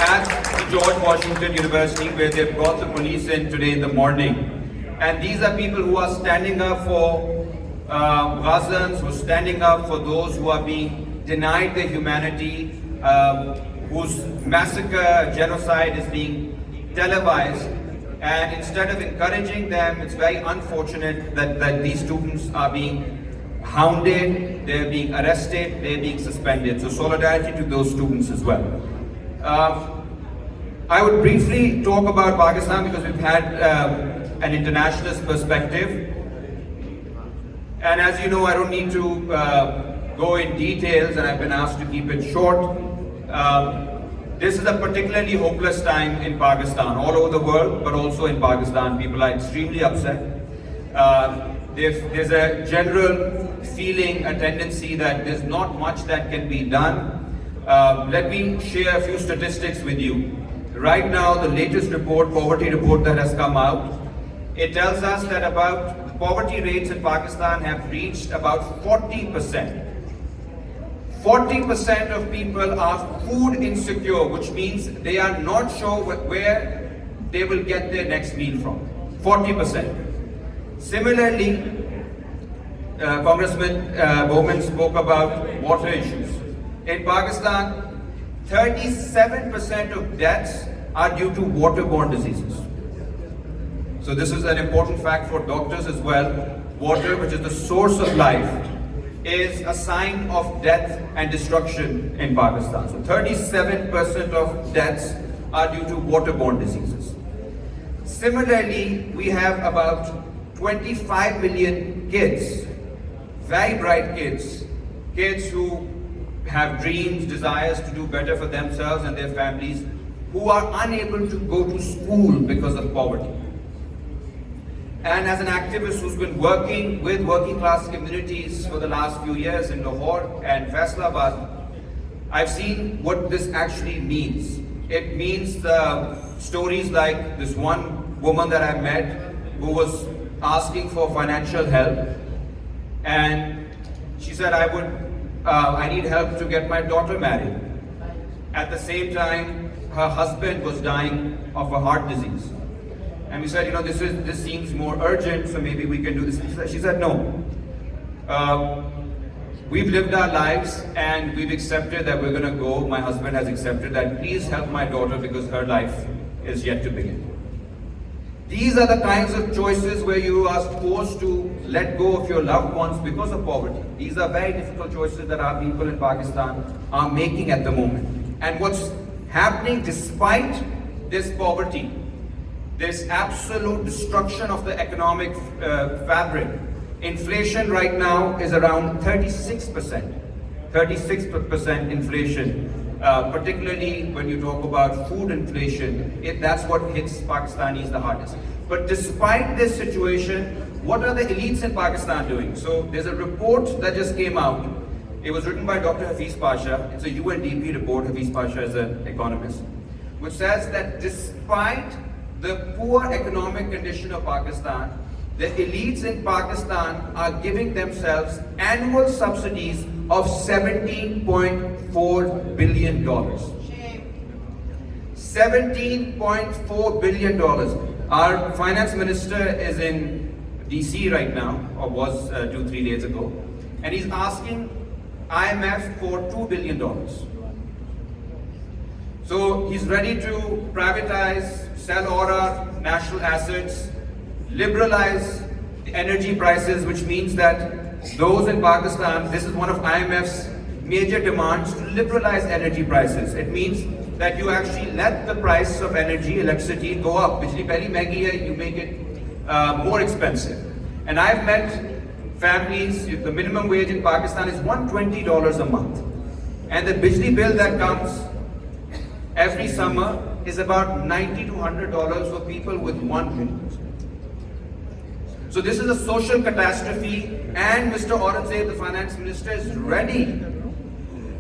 at the George Washington University, where they've brought the police in today in the morning. And these are people who are standing up for Gazans, who are standing up for those who are being denied their humanity, whose massacre, genocide is being televised. And instead of encouraging them, it's very unfortunate that these students are being hounded, they're being arrested, they're being suspended. So solidarity to those students as well. I would briefly talk about Pakistan because we've had an internationalist perspective. And as you know, I don't need to go in details, and I've been asked to keep it short. This is a particularly hopeless time in Pakistan, all over the world, but also in Pakistan. People are extremely upset. There's a general feeling, a tendency that there's not much that can be done. Let me share a few statistics with you. Right now, the latest report, poverty report that has come out, it tells us that about poverty rates in Pakistan have reached about 40%. 40% of people are food insecure, which means they are not sure where they will get their next meal from. 40%. Similarly, Congressman Bowman spoke about water issues. In Pakistan, 37% of deaths are due to waterborne diseases. So this is an important fact for doctors as well. Water, which is the source of life, is a sign of death and destruction in Pakistan. So 37% of deaths are due to waterborne diseases. Similarly, we have about 25 million kids, very bright kids, kids who have dreams, desires to do better for themselves and their families, who are unable to go to school because of poverty. And as an activist who's been working with working class communities for the last few years in Lahore and Faisalabad, I've seen what this actually means. It means stories like this one woman that I met who was asking for financial help, and she said, I need help to get my daughter married. At the same time, her husband was dying of a heart disease. And we said, this seems more urgent, so maybe we can do this. She said, no. We've lived our lives and we've accepted that we're going to go. My husband has accepted that. Please help my daughter because her life is yet to begin. These are the kinds of choices where you are forced to let go of your loved ones because of poverty. These are very difficult choices that our people in Pakistan are making at the moment. And what's happening despite this poverty, this absolute destruction of the economic fabric, inflation right now is around 36%. 36% inflation, particularly when you talk about food inflation, that's what hits Pakistanis the hardest. But despite this situation, what are the elites in Pakistan doing? So there's a report that just came out. It was written by Dr. Hafiz Pasha. It's a UNDP report. Hafiz Pasha is an economist, which says that despite the poor economic condition of Pakistan, the elites in Pakistan are giving themselves annual subsidies of $17.4 billion. $17.4 billion. Our finance minister is in DC right now, or was 2-3 days ago, and he's asking IMF for $2 billion. So he's ready to privatize, sell all our national assets, liberalize the energy prices, which means that those in Pakistan, this is one of IMF's major demands, to liberalize energy prices. It means that you actually let the price of energy, electricity go up. Bijli pehli mehengi hai, you make it more expensive. And I've met families, the minimum wage in Pakistan is $120 a month. And the bijli bill that comes every summer is about $90 to $100 for people with one room. So this is a social catastrophe, and Mr. Aurangzeb, the finance minister, is ready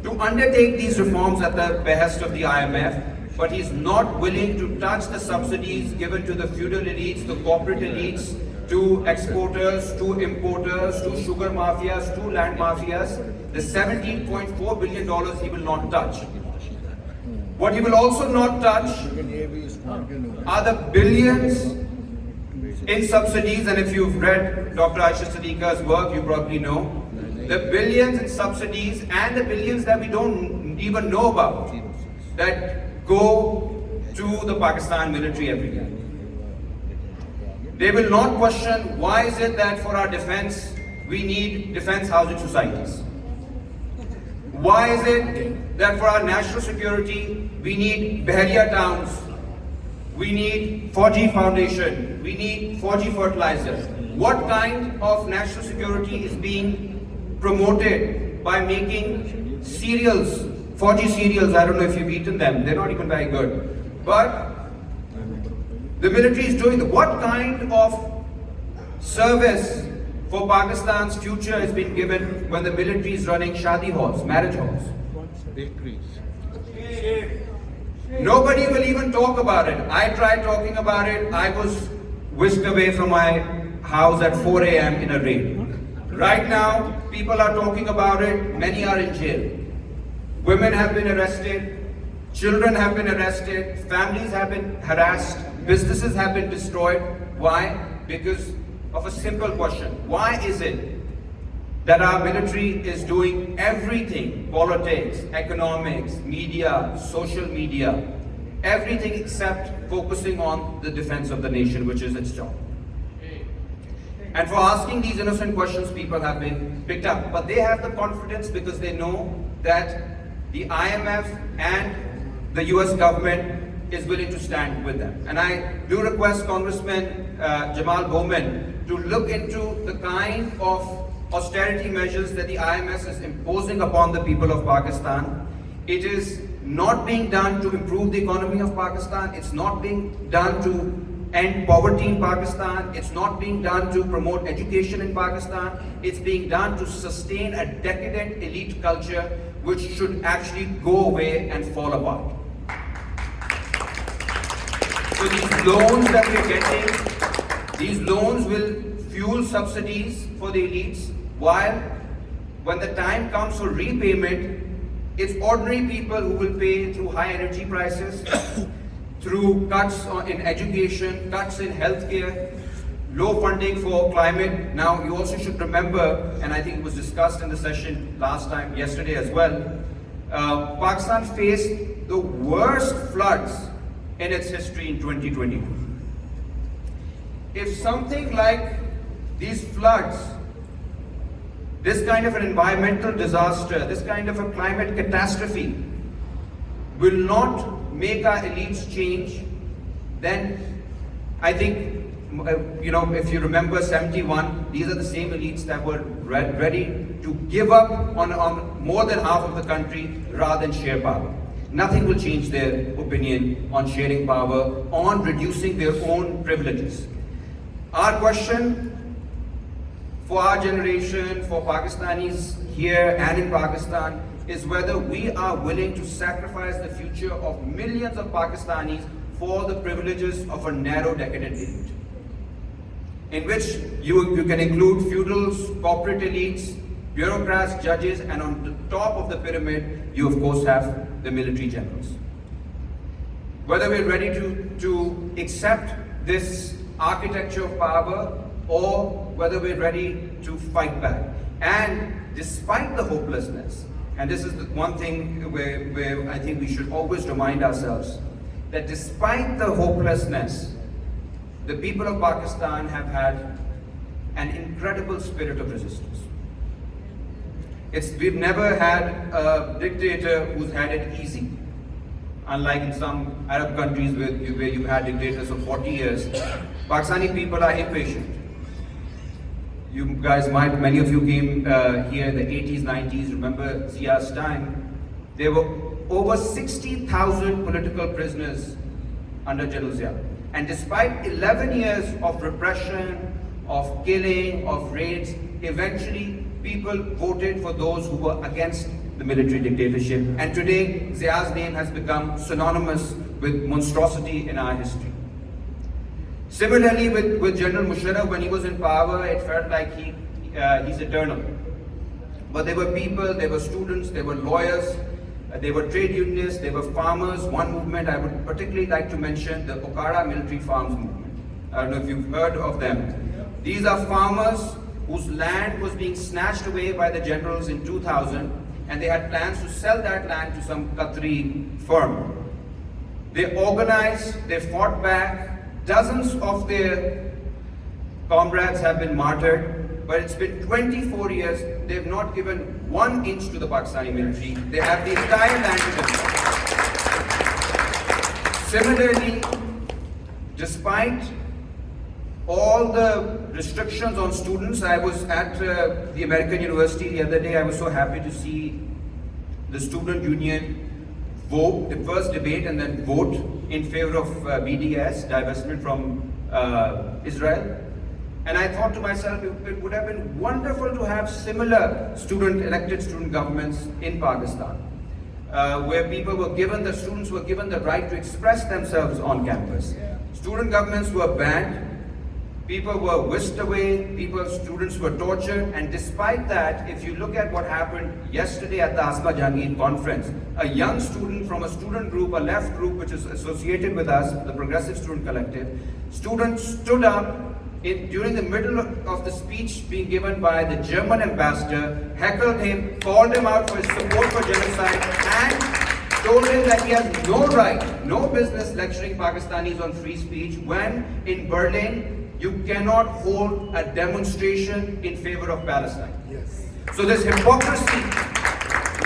to undertake these reforms at the behest of the IMF, but he's not willing to touch the subsidies given to the feudal elites, the corporate elites, to exporters, to importers, to sugar mafias, to land mafias. The $17.4 billion he will not touch. What he will also not touch are the billions in subsidies, and if you've read Dr. Aisha Siddiqa's work, you probably know the billions in subsidies and the billions that we don't even know about that go to the Pakistan military every year. They will not question why is it that for our defense we need defense housing societies. Why is it that for our national security we need Bahariya towns, we need 4G foundation, we need 4G fertilizer? What kind of national security is being promoted by making cereals, 4G cereals? I don't know if you've eaten them, they're not even very good. But the military is doing what kind of service for Pakistan's future is being given when the military is running shadi halls, marriage halls? Nobody will even talk about it. I tried talking about it. I was whisked away from my house at 4 a.m. in a raid. Right now, people are talking about it. Many are in jail. Women have been arrested. Children have been arrested. Families have been harassed. Businesses have been destroyed. Why? Because of a simple question. Why is it that our military is doing everything, politics, economics, media, social media, everything except focusing on the defense of the nation, which is its job. And for asking these innocent questions, people have been picked up. But they have the confidence because they know that the IMF and the US government is willing to stand with them. And I do request Congressman Jamal Bowman to look into the kind of austerity measures that the IMF is imposing upon the people of Pakistan. It is not being done to improve the economy of Pakistan. It's not being done to end poverty in Pakistan. It's not being done to promote education in Pakistan. It's being done to sustain a decadent elite culture which should actually go away and fall apart. So these loans that we're getting, these loans will fuel subsidies for the elites, while when the time comes for repayment, it's ordinary people who will pay through high energy prices, through cuts in education, cuts in healthcare, low funding for climate. Now, you also should remember, and I think it was discussed in the session yesterday as well, Pakistan faced the worst floods in its history in 2022. If something like these floods, this kind of an environmental disaster, this kind of a climate catastrophe will not make our elites change, then I think, if you remember 71, these are the same elites that were ready to give up on more than half of the country rather than share power. Nothing will change their opinion on sharing power, on reducing their own privileges. Our question for our generation, for Pakistanis here and in Pakistan, is whether we are willing to sacrifice the future of millions of Pakistanis for the privileges of a narrow, decadent elite, in which you can include feudals, corporate elites, bureaucrats, judges, and on the top of the pyramid, you of course have the military generals. Whether we're ready to accept this architecture of power, or whether we're ready to fight back. And despite the hopelessness, and this is the one thing where I think we should always remind ourselves, that despite the hopelessness, the people of Pakistan have had an incredible spirit of resistance. We've never had a dictator who's had it easy. Unlike in some Arab countries where you've had dictators for 40 years, Pakistani people are impatient. You guys many of you came here in the 80s, 90s, remember Zia's time. There were over 60,000 political prisoners under General Zia. And despite 11 years of repression, of killing, of raids, eventually people voted for those who were against the military dictatorship. And today, Zia's name has become synonymous with monstrosity in our history. Similarly, with General Musharraf, when he was in power, it felt like he's eternal. But there were people, there were students, there were lawyers, there were trade unionists, there were farmers. One movement I would particularly like to mention, the Okara Military Farms movement. I don't know if you've heard of them. These are farmers whose land was being snatched away by the generals in 2000, and they had plans to sell that land to some Qatari firm. They organized, they fought back. Dozens of their comrades have been martyred, but it's been 24 years, they've not given 1 inch to the Pakistani military. They have the entire land to themselves. Similarly, despite all the restrictions on students, I was at the American University the other day. I was so happy to see the student union vote, the first debate and then vote in favor of BDS, divestment from Israel. And I thought to myself, it would have been wonderful to have similar elected student governments in Pakistan, where students were given the right to express themselves on campus. Student governments were banned, people were whisked away, students were tortured, and despite that, if you look at what happened yesterday at the Asma Jahangir conference, a young student from a student group, a left group which is associated with us, the Progressive Student Collective, students stood up during the middle of the speech being given by the German ambassador, heckled him, called him out for his support for genocide, and told him that he has no right, no business lecturing Pakistanis on free speech when in Berlin you cannot hold a demonstration in favor of Palestine.
Yes.
So this hypocrisy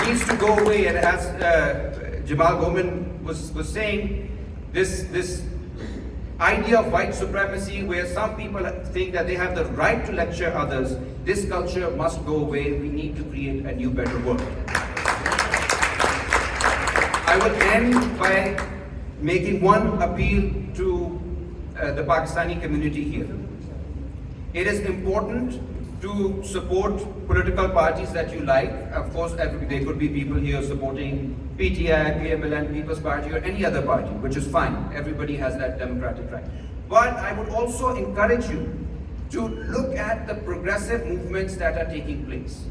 needs to go away, and as Jamal Goman was saying, this idea of white supremacy where some people think that they have the right to lecture others, this culture must go away. We need to create a new, better world. I will end by making one appeal to the Pakistani community here. It is important to support political parties that you like. Of course, there could be people here supporting PTI, PMLN, People's Party, or any other party, which is fine. Everybody has that democratic right. But I would also encourage you to look at the progressive movements that are taking place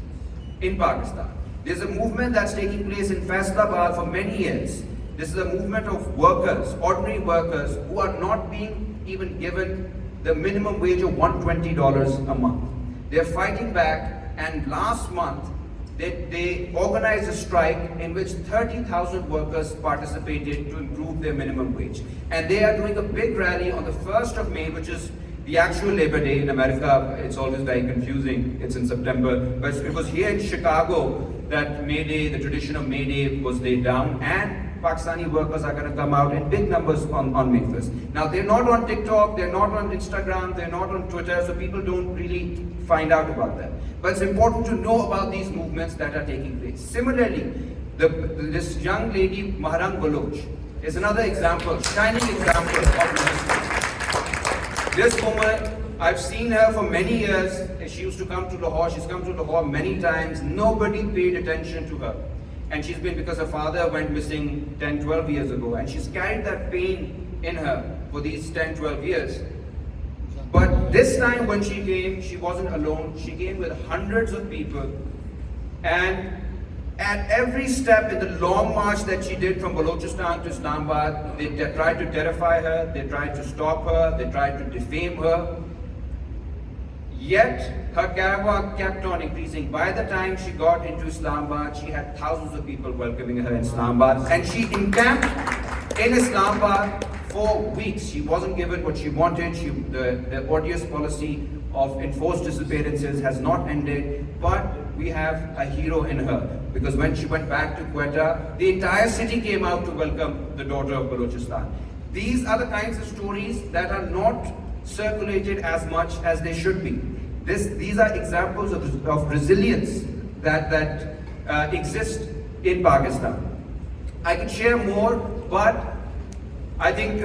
in Pakistan. There's a movement that's taking place in Faisalabad for many years. This is a movement of workers, ordinary workers, who are not being even given the minimum wage of $120 a month. They're fighting back, and last month they organized a strike in which 30,000 workers participated to improve their minimum wage. And they are doing a big rally on the 1st of May, which is the actual Labor Day. In America, it's always very confusing. It's in September. But it was here in Chicago that May Day, the tradition of May Day, was laid down, and Pakistani workers are going to come out in big numbers on May 1st. Now, they're not on TikTok, they're not on Instagram, they're not on Twitter, so people don't really find out about them. But it's important to know about these movements that are taking place. Similarly, this young lady, Maharang Baloch, is another example, shining example of resistance. This woman, I've seen her for many years. She used to come to Lahore, she's come to Lahore many times. Nobody paid attention to her. And she's been, because her father went missing 10, 12 years ago, and she's carried that pain in her for these 10, 12 years. But this time when she came, she wasn't alone. She came with hundreds of people, and at every step in the long march that she did from Balochistan to Islamabad, they tried to terrify her, they tried to stop her, they tried to defame her. Yet her caravan kept on increasing. By the time she got into Islamabad, she had thousands of people welcoming her in Islamabad, and she encamped in Islamabad for weeks. She wasn't given what she wanted. The odious policy of enforced disappearances has not ended, but we have a hero in her, because when she went back to Quetta, the entire city came out to welcome the daughter of Balochistan. These are the kinds of stories that are not circulated as much as they should be. These are examples of resilience that exist in Pakistan. I could share more, but I think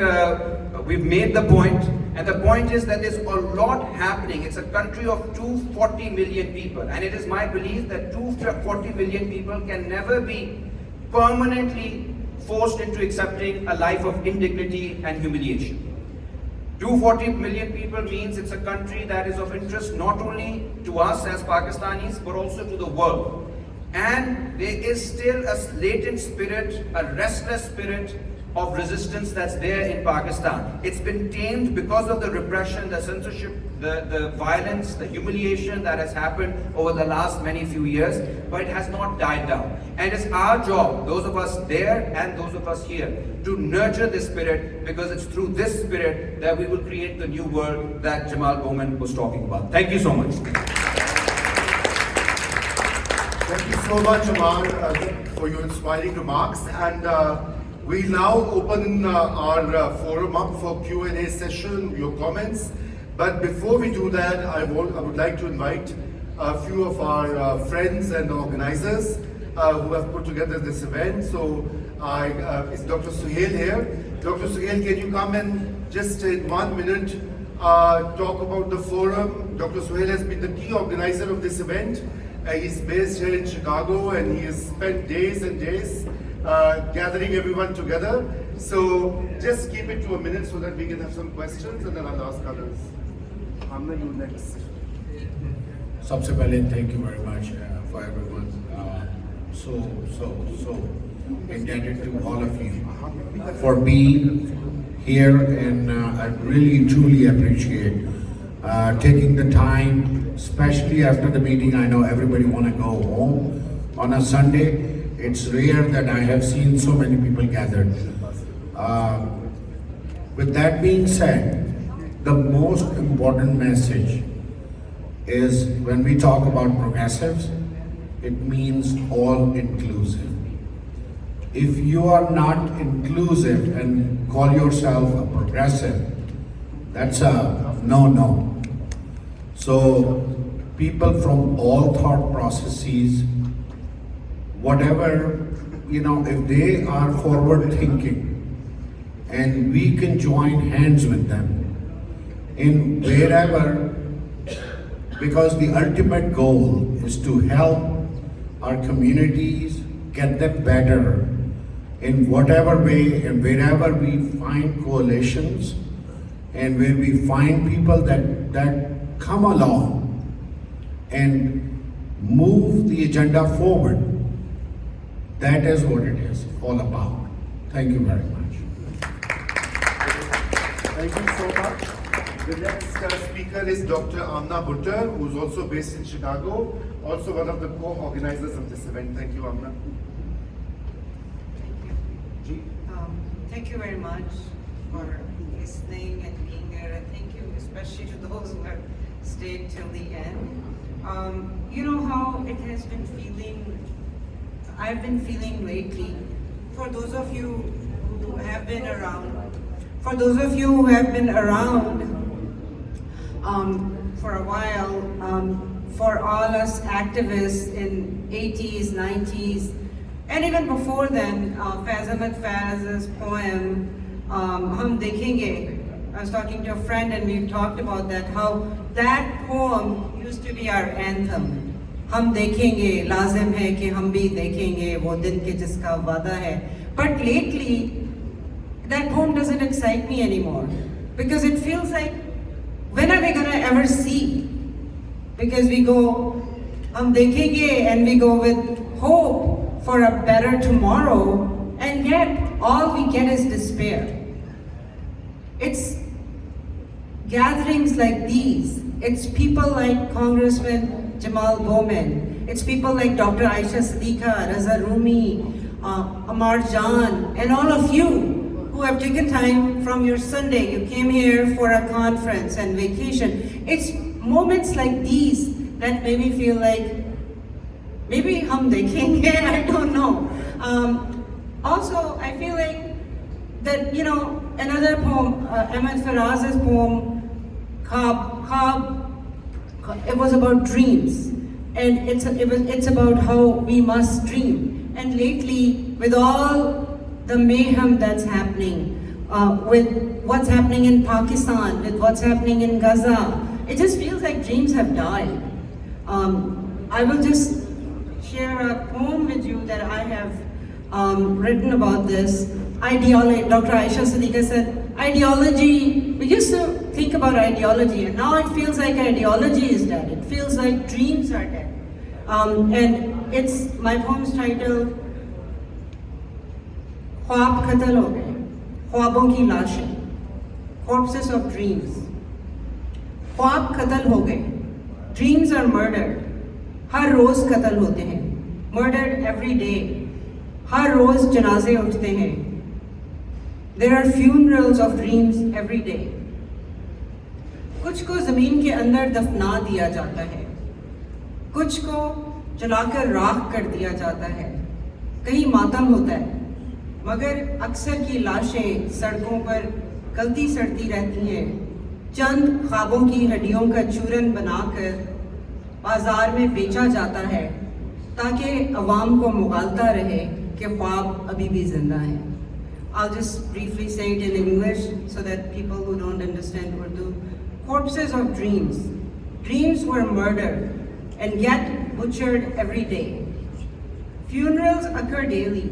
we've made the point, and the point is that there's a lot happening. It's a country of 240 million people, and it is my belief that 240 million people can never be permanently forced into accepting a life of indignity and humiliation. 240 million people means it's a country that is of interest not only to us as Pakistanis, but also to the world. And there is still a latent spirit, a restless spirit of resistance that's there in Pakistan. It's been tamed because of the repression, the censorship, the violence, the humiliation that has happened over the last many few years, but it has not died down. And it's our job, those of us there and those of us here, to nurture this spirit, because it's through this spirit that we will create the new world that Jamal Goman was talking about. Thank you so much.
Thank you so much, Amar, for your inspiring remarks. And we now open our forum up for Q&A session, your comments. But before we do that, I would like to invite a few of our friends and organizers who have put together this event. So is Dr. Suhail here? Dr. Suhail, can you come and just in 1 minute talk about the forum? Dr. Suhail has been the key organizer of this event. He's based here in Chicago, and he has spent days and days gathering everyone together. So just keep it to a minute so that we can have some questions, and then I'll ask others. Amna, you next.
सबसे पहले thank you very much for everyone. So indebted to all of you for being here, and I really truly appreciate taking the time, especially after the meeting. I know everybody want to go home on a Sunday. It's rare that I have seen so many people gathered. With that being said, the most important message is when we talk about progressives, it means all inclusive. If you are not inclusive and call yourself a progressive, that's a no-no. So people from all thought processes, whatever, if they are forward thinking and we can join hands with them in wherever, because the ultimate goal is to help our communities get them better in whatever way and wherever we find coalitions and where we find people that come along and move the agenda forward. That is what it is all about. Thank you very much.
Thank you so much. The next speaker is Dr. Amna Buttar, who is also based in Chicago, also one of the co-organizers of this event. Thank you, Amna.
Thank you very much for listening and being there, and thank you especially to those who have stayed till the end. You know how it has been feeling, I've been feeling lately, for those of you who have been around, for a while, for all us activists in 80s, 90s, and even before then, Faiz Ahmed Faz's poem, Hum Dekhenge. I was talking to a friend and we talked about that, how that poem used to be our anthem. Hum dekhenge, lazim hai ki hum bhi dekhenge, wo din ke jiska wada hai. But lately, that poem doesn't excite me anymore, because it feels like, when are we gonna ever see? Because we go, hum dekhenge, and we go with hope for a better tomorrow, and yet all we get is despair. It's gatherings like these, it's people like Congressman Jamal Bowman, it's people like Dr. Aisha Siddiqa, Raza Rumi, Amar Jan, and all of you who have taken time from your Sunday. You came here for a conference and vacation. It's moments like these that made me feel like, maybe hum dekhenge, I don't know. Also, I feel like that, another poem, Ahmed Faraz's poem, Khab, it was about dreams. And it's about how we must dream. And lately, with all the mayhem that's happening, with what's happening in Pakistan, with what's happening in Gaza, it just feels like dreams have died. I will just share a poem with you that I have written about this. Ideology, Dr. Aisha Siddiqa said, ideology, we used to think about ideology, and now it feels like ideology is dead. It feels like dreams are dead. And my poem's titled, Khwab Khatal Ho Gaye, Khwabon Ki Lashein, Corpses of Dreams. Khwab Khatal Ho Gaye, dreams are murdered. Har roz katal hote hain, murdered every day. Har roz janaze uthte hain. There are funerals of dreams every day. कुछ को ज़मीन के अंदर दफना दिया जाता है, कुछ को जलाकर राख कर दिया जाता है, कहीं मातम होता है, मगर अक्सर की लाशें सड़कों पर गलती सड़ती रहती हैं, चंद ख्वाबों की हड्डियों का चूरन बनाकर बाजार में बेचा जाता है, ताकि अवाम को मुगालता रहे कि ख्वाब अभी भी जिंदा हैं. I'll just briefly say it in English so that people who don't understand Urdu. Corpses of dreams. Dreams were murdered and yet butchered every day. Funerals occur daily.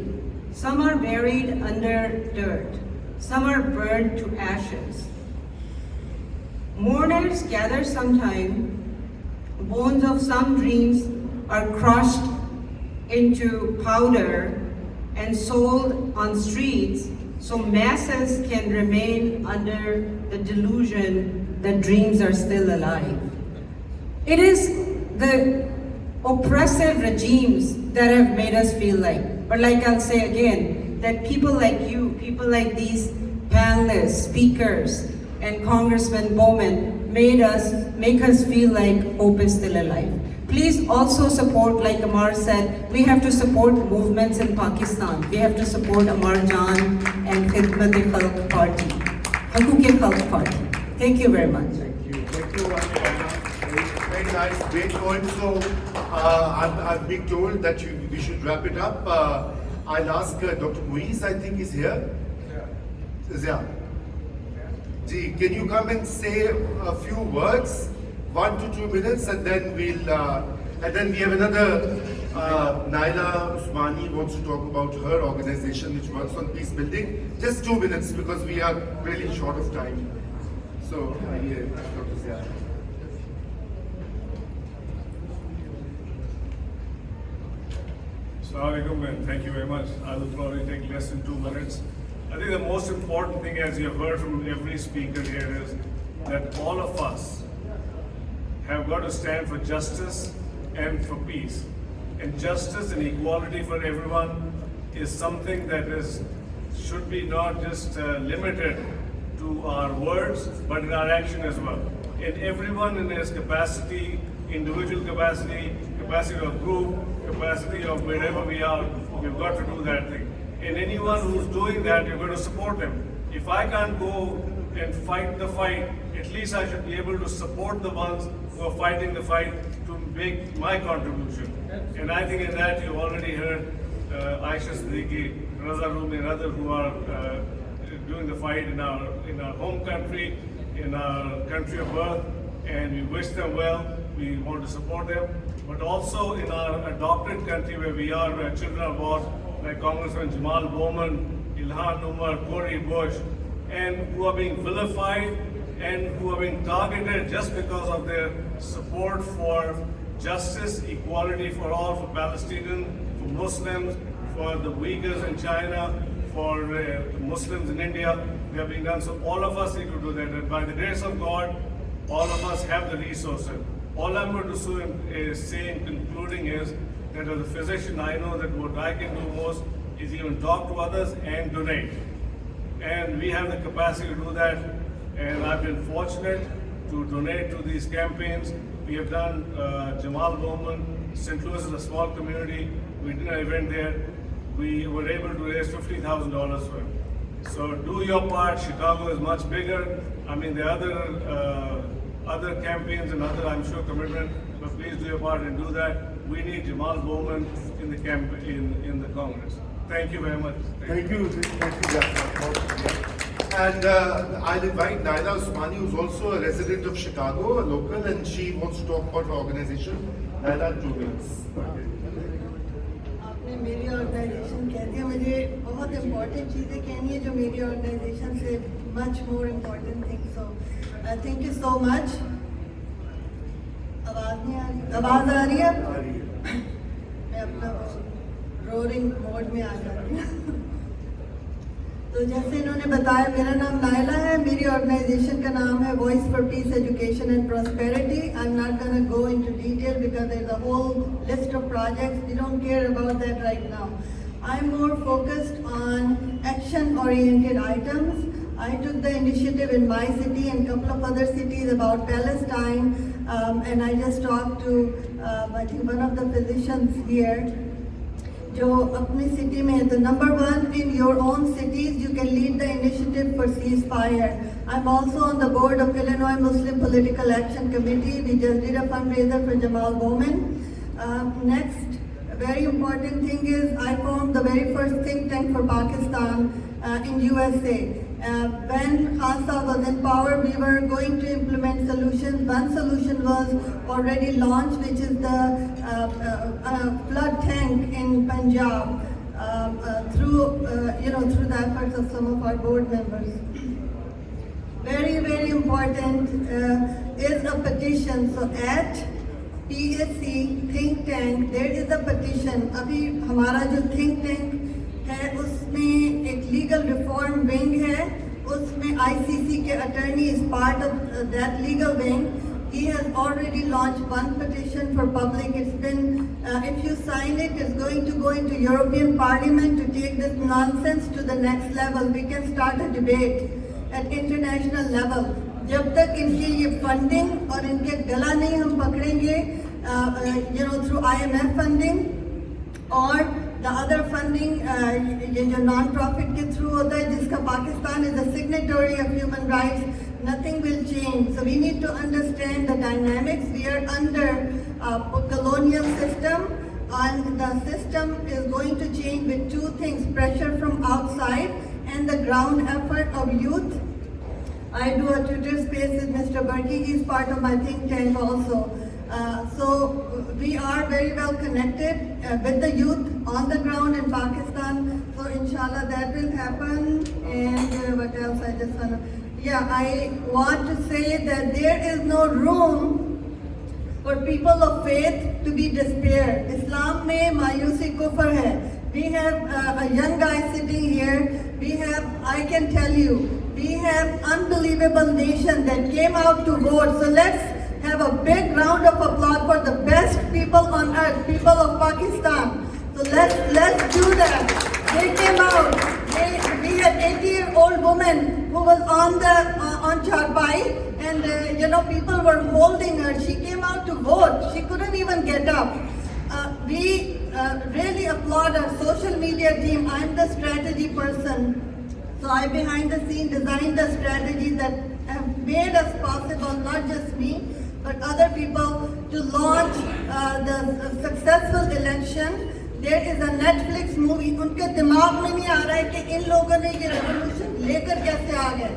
Some are buried under dirt. Some are burned to ashes. Mourners gather sometime. Bones of some dreams are crushed into powder and sold on streets so masses can remain under the delusion that dreams are still alive. It is the oppressive regimes that have made us feel like But like I'll say again, that people like you, people like these panelists, speakers, and Congressman Bowman make us feel like hope is still alive. Please also support, like Amar said, we have to support movements in Pakistan. We have to support Amar Jan and Khidmat-e-Khalq Party, Hukuk-e-Khalq Party. Thank you very much.
Thank you. Thank you, very nice, great point. So, I'm being told that we should wrap it up. I'll ask Dr. Muiz, I think is here. Yeah. Can you come and say a few words, 1 to 2 minutes, and then we have another. Naila Usmani wants to talk about her organization which works on peace building. Just 2 minutes because we are really short of time. So, Dr. Zia.
Assalamu alaikum and thank you very much. I will probably take less than 2 minutes. I think the most important thing, as you have heard from every speaker here, is that all of us have got to stand for justice and for peace. And justice and equality for everyone is something that should be not just limited to our words, but in our action as well. And everyone in his capacity, individual capacity, capacity of group, capacity of wherever we are, we've got to do that thing. And anyone who's doing that, you're going to support them. If I can't go and fight the fight, at least I should be able to support the ones who are fighting the fight to make my contribution. And I think in that you already heard Aisha Siddiqui, Raza Rumi and others who are doing the fight in our home country, in our country of birth, and we wish them well. We want to support them, but also in our adopted country where we are, where children are born, like Congressman Jamal Bowman, Ilhan Umar, Cori Bush, and who are being vilified and who are being targeted just because of their support for justice, equality for all, for Palestinians, for Muslims, for the Uyghurs in China, for Muslims in India. They are being done. So all of us need to do that. And by the grace of God, all of us have the resources. All I'm going to say in concluding is that as a physician, I know that what I can do most is even talk to others and donate. And we have the capacity to do that. And I've been fortunate to donate to these campaigns. We have done Jamal Bowman, St. Louis is a small community. We did an event there. We were able to raise $50,000 for him. So do your part. Chicago is much bigger. I mean, there are other campaigns and other, I'm sure, commitment, but please do your part and do that. We need Jamal Bowman in the in the Congress. Thank you very much.
Thank you, Jasper. And I'll invite Naila Usmani, who's also a resident of Chicago, a local, and she wants to talk about her organization. Naila, 2 minutes.
आपने मेरी organisation कह दिया, मुझे बहुत important चीज़ें कहनी है जो मेरी ऑर्गेनाइजेशन से much more important thing. So thank you so much. आवाज़ नहीं आ रही? आवाज़ आ रही है? मैं अपना रोरिंग मोड में आ जाती हूँ. तो जैसे इन्होंने बताया, मेरा नाम नायला है. मेरी ऑर्गेनाइजेशन का नाम है voice for peace education and prosperity. I am not gonna go into detail because there is a whole list of projects. We don't care about that right now. I am more focused on action oriented items. I took the initiative in my city and a couple of other cities about Palestine, and I just talked to I think one of the physicians here जो अपनी city में है. तो number 1, in your own cities you can lead the initiative for ceasefire. I'm also on the board of Illinois Muslim Political Action Committee. We just did a fundraiser for Jamal Bowman. Next, a very important thing is I formed the very first think tank for Pakistan in USA. When Khalsa was in power, we were going to implement solutions. One solution was already launched, which is the flood tank in Punjab, through the efforts of some of our board members. Very, very important is a petition. So at PSC think tank, there is a petition. अभी हमारा जो think tank है उसमें एक legal reform wing है. उसमें ICC के attorney is part of that legal wing. He has already launched one petition for public. It's been, if you sign it, it's going to go into European Parliament to take this nonsense to the next level. We can start a debate at international level. जब तक इनकी ये funding और इनके गला नहीं हम पकड़ेंगे, through IMF funding और the other funding, ये जो non-profit के through होता है, जिसका Pakistan is a signatory of human rights, nothing will change. So we need to understand the dynamics. We are under a colonial system, and the system is going to change with two things: pressure from outside and the ground effort of youth. I do a Twitter space with Mr. Burki. He's part of my think tank also. So we are very well connected with the youth on the ground in Pakistan. So inshallah that will happen. And what else I just want to... Yeah, I want to say that there is no room for people of faith to be despair. Islam mein mayusi kufr hai. We have a young guy sitting here. We have, I can tell you, we have unbelievable nation that came out to vote. So let's have a big round of applause for the best people on earth, people of Pakistan. So let's do that. They came out. We had 80-year-old woman who was on Charpai, and people were holding her. She came out to vote. She couldn't even get up. We really applaud our social media team. I'm the strategy person. So I behind the scene designed the strategy that have made us possible, not just me, but other people, to launch the successful election. There is a Netflix movie. उनके दिमाग में नहीं आ रहा है कि इन लोगों ने ये revolution लेकर कैसे आ गए.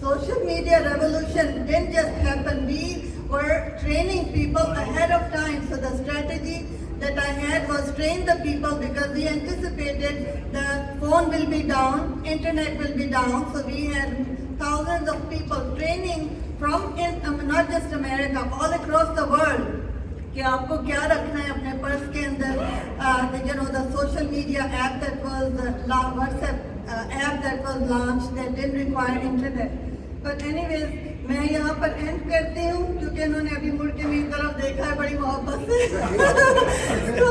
Social media revolution didn't just happen. We were training people ahead of time. So the strategy that I had was train the people, because we anticipated the phone will be down, internet will be down. So we had thousands of people training from not just America, all across the world. कि आपको क्या रखना है अपने purse के अंदर. The social media app that was WhatsApp app that was launched that didn't require internet. But anyways, मैं यहाँ पर end करती हूँ क्योंकि इन्होंने अभी मुड़ के मेरी तरफ देखा है बड़ी मोहब्बत से. तो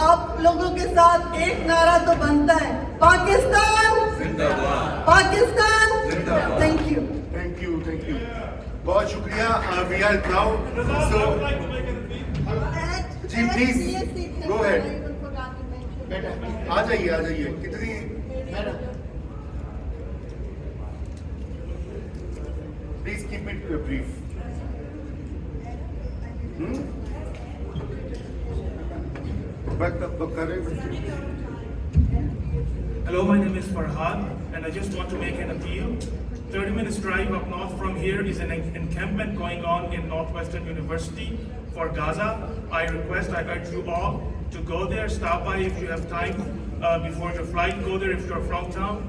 आप लोगों के साथ एक नारा तो बनता है, पाकिस्तान जिंदाबाद, पाकिस्तान जिंदाबाद. Thank you.
Thank you, thank you. बहुत शुक्रिया. We are now so. जी प्लीज गो हेड. आ जाइए कितनी please keep it brief.
Hello, my name is Farhad, and I just want to make an appeal. 30 minutes drive up north from here is an encampment going on in Northwestern University for Gaza. I urge you all to go there, stop by if you have time before your flight. Go there if you're from town.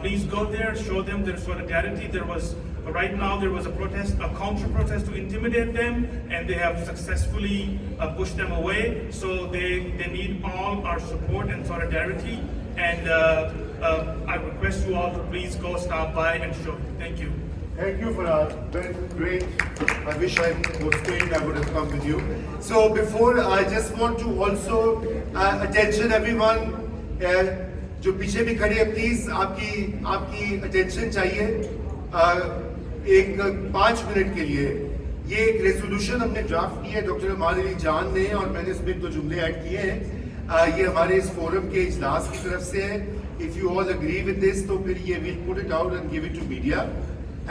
Please go there, show them their solidarity. Right now there was a protest, a counter-protest to intimidate them, and they have successfully pushed them away. So they need all our support and solidarity. And I request you all to please go, stop by and show. Thank you.
Thank you, Farhad. Very great. I wish I was Spain, I would have come with you. So before, I just want to also attention everyone. जो पीछे भी खड़े हैं, please आपकी attention चाहिए. एक 5 minute के लिए. ये एक रेजोल्यूशन हमने ड्राफ्ट की है डॉक्टर अमाल अली जान ने, और मैंने इसमें 2 जुमले ऐड किए हैं. ये हमारे इस फोरम के इजलास की तरफ से है. If you all agree with this, तो फिर ये we'll put it out and give it to media.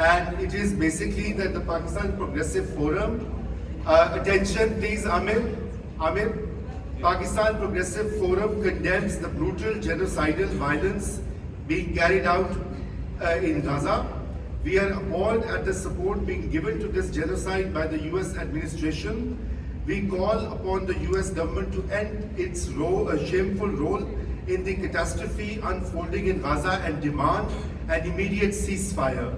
And it is basically that the Pakistan Progressive Forum, attention please, Amir. Pakistan Progressive Forum condemns the brutal genocidal violence being carried out in Gaza. We are appalled at the support being given to this genocide by the US administration. We call upon the US government to end its shameful role in the catastrophe unfolding in Gaza and demand an immediate ceasefire.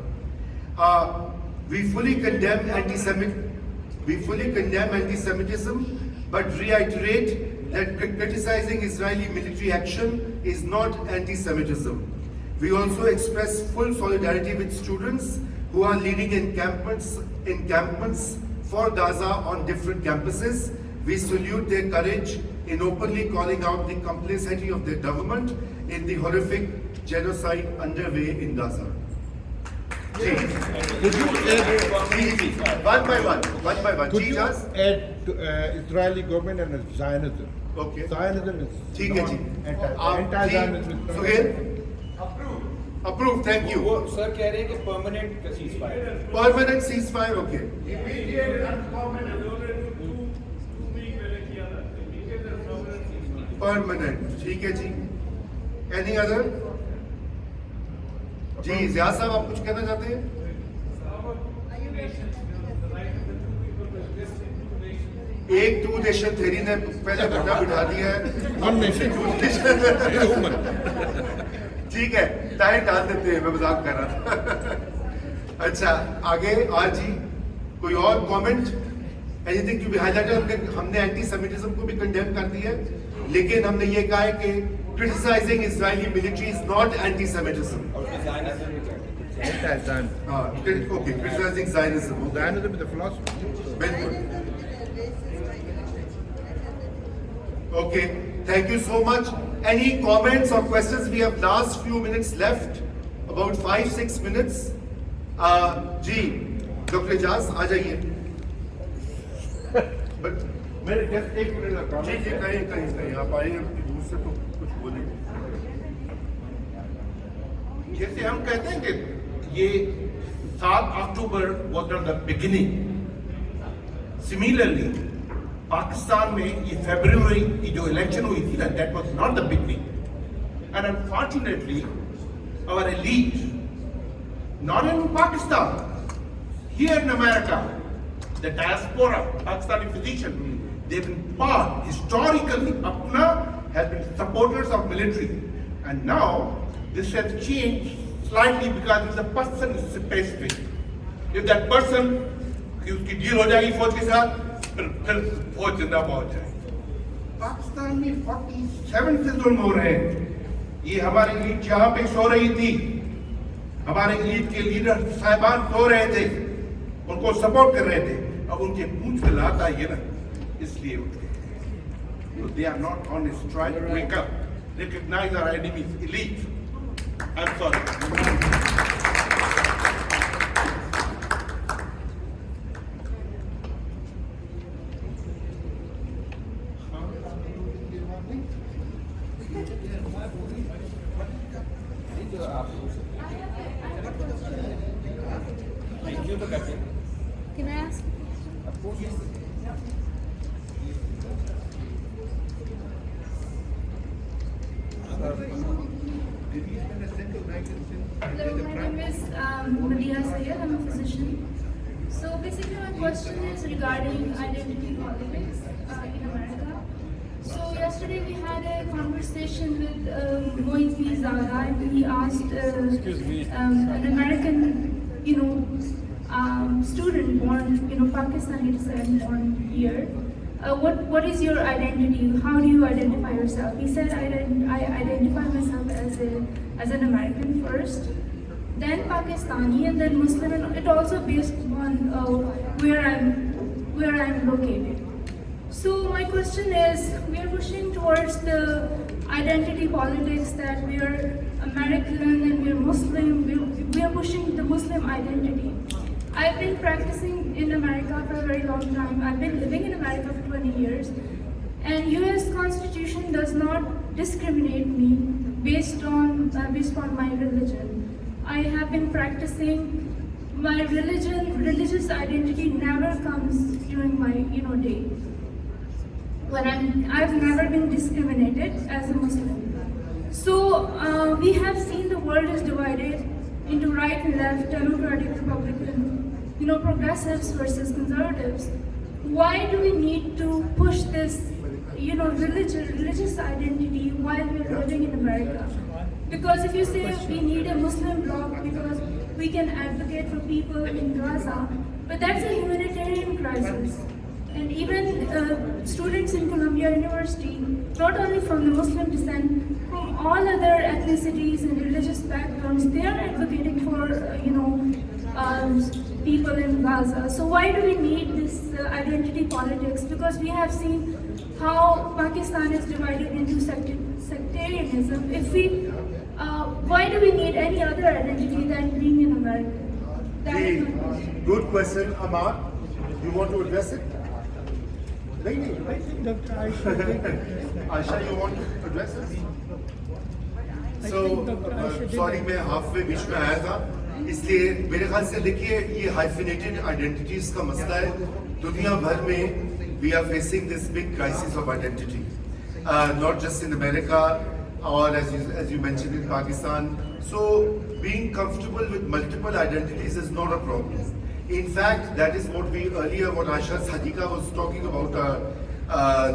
We fully condemn anti-Semitism, but reiterate that criticizing Israeli military action is not anti-Semitism. We also express full solidarity with students who are leading encampments for Gaza on different campuses. We salute their courage in openly calling out the complicity of their government in the horrific genocide underway in Gaza.
Could you add,
One by one.
could you
Just
add to, Israeli government and Zionism?
Okay.
Zionism is
ठीक है जी.
anti-Zionism.
Suhail? Approve. Thank you.
Sir कह रहे हैं कि permanent ceasefire
Permanent ceasefire. Okay. Permanent. ठीक है जी. Any other? जी ज़िया साहब आप कुछ कहना चाहते हैं? एक टू नेशन थ्योरी ने पहले मुद्दा बिठा दिया है.
One nation. Human.
ठीक है, टाइम डाल देते हैं, मैं मजाक कर रहा था. अच्छा, आगे आज जी कोई और comment? Anything to be highlighted? हमने एंटी सेमिटिज्म को भी कंडेम कर दिया है, लेकिन हमने ये कहा है कि criticising Israeli military is not anti semitism.
Anti-Zionism.
हाँ, okay, criticising Zionism.
Zionism is a philosophy.
बिल्कुल. Okay, thank you so much. Any comments or questions? We have last few minutes left, about 5-6 minutes. जी, doctor Ejaz आ जाइए. But
मेरे just एक minute का
जी
comment.
जी कहीं आप आइए, दूर से तो कुछ बोलें.
जैसे हम कहते हैं कि ये 7 अक्टूबर was not the beginning. Similarly, Pakistan में ये फरवरी की जो इलेक्शन हुई थी ना, that was not the beginning. And unfortunately, our elite, not in Pakistan, here in America, the diaspora, Pakistani physician, they've been part, historically, Apna has been supporters of military. And now, this has changed slightly because it's a person specific. If that person, उसकी deal हो जाएगी फौज के साथ, फिर फौज जिंदा पहुंच जाएगी. पाकिस्तान में 47 से जुल्म हो रहे हैं. ये हमारी लीड जहां पे सो रही थी, हमारे लीड के लीडर साहिबान सो रहे थे, उनको सपोर्ट कर रहे थे. अब उनके पूंछ पे लात आई है ना, इसलिए उठ गए. So they are not on strike. Wake up. Recognize our enemies, elite. I'm sorry.
Can I ask?
Of course.
Hello, my name is Madia Sayed. I'm a physician. So basically, my question is regarding identity politics in America. So yesterday we had a conversation with Moit Zada, and he asked an American, student born, Pakistani descent, born here. What is your identity? How do you identify yourself? He said, I identify myself as an American first, then Pakistani, and then Muslim, and it also based on where I'm located. So my question is, we are pushing towards the identity politics that we are American and we are Muslim. We are pushing the Muslim identity. I've been practicing in America for a very long time. I've been living in America for 20 years. And US Constitution does not discriminate me based on my religion. I have been practicing my religious identity never comes during my day. I've never been discriminated as a Muslim. So we have seen the world is divided into right and left, Democratic, Republican, progressives versus conservatives. Why do we need to push this, religious identity while we're living in America? Because if you say we need a Muslim bloc because we can advocate for people in Gaza, but that's a humanitarian crisis. And even students in Columbia University, not only from the Muslim descent, from all other ethnicities and religious backgrounds, they are advocating for, people in Gaza. Gaza. So why do we need this identity politics? Because we have seen how Pakistan is divided into sectarianism. Why do we need any other identity than being an American? That is my question.
Good question, Amar. You want to address it?
I think Dr. Aisha
Aisha, you want to address this? So, sorry मैं halfway बीच में आया था, इसलिए मेरे ख्याल से देखिए ये hyphenated identities का मसला है दुनिया भर में we are facing this big crisis of identity, not just in America or as you mentioned in Pakistan. So being comfortable with multiple identities is not a problem. In fact, that is what we earlier, what Aisha Sadiqa was talking about,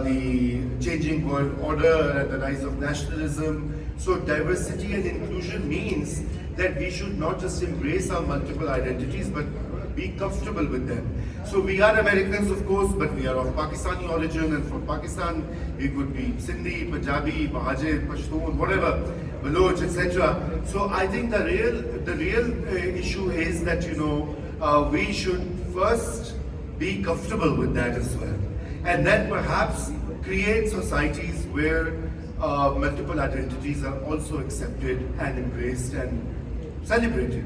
the changing world order and the rise of nationalism. So diversity and inclusion means that we should not just embrace our multiple identities, but be comfortable with them. So we are Americans, of course, but we are of Pakistani origin, and from Pakistan we could be Sindhi, Punjabi, Mahajir, Pashtun, whatever, Baloch, etc. So I think the real issue is that we should first be comfortable with that as well, and then perhaps create societies where multiple identities are also accepted and embraced and celebrated.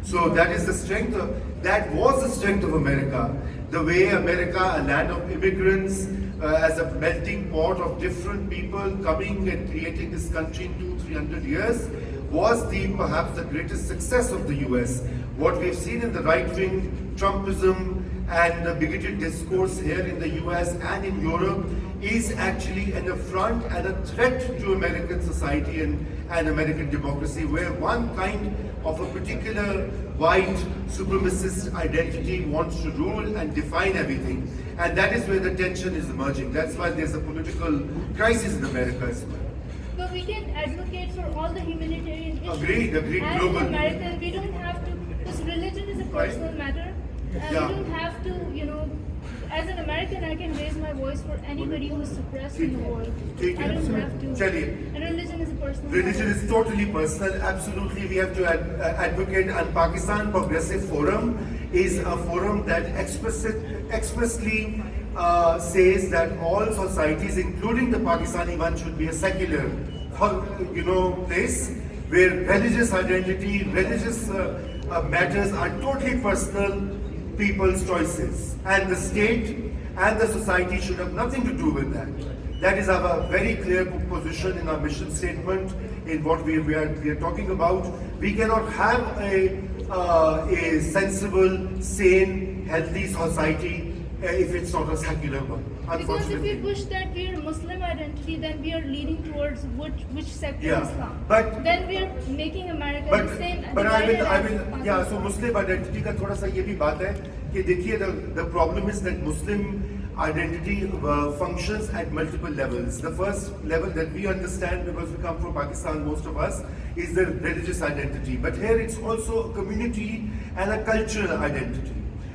So that is the strength that was the strength of America. The way America, a land of immigrants, as a melting pot of different people coming and creating this country in 200-300 years, was perhaps the greatest success of the US. What we've seen in the right-wing Trumpism and the bigoted discourse here in the US and in Europe is actually an affront and a threat to American society and American democracy, where one kind of a particular white supremacist identity wants to rule and define everything. And that is where the tension is emerging. That's why there's a political crisis in America as well.
But we can advocate for all the humanitarian issues.
Agreed,
As
global.
an American, we don't have to, because religion is a personal matter. We don't have to, as an American, I can raise my voice for anybody who is suppressed in the world. I don't have to. And religion is a personal
Religion
matter.
is totally personal. Absolutely, we have to advocate. And Pakistan Progressive Forum is a forum that expressly says that all societies, including the Pakistani one, should be a secular, place where religious identity, religious matters are totally personal, people's choices, and the state and the society should have nothing to do with that. That is our very clear position in our mission statement, in what we are talking about. We cannot have a sensible, sane, healthy society if it's not a secular one.
Because if we push that we are Muslim identity, then we are leading towards which sector is Islam.
But
then we are making America the same.
But I will, so Muslim identity का थोड़ा सा ये भी बात है कि देखिए the problem is that Muslim identity functions at multiple levels. The first level that we understand, because we come from Pakistan, most of us, is the religious identity. But here it's also a community and a cultural identity.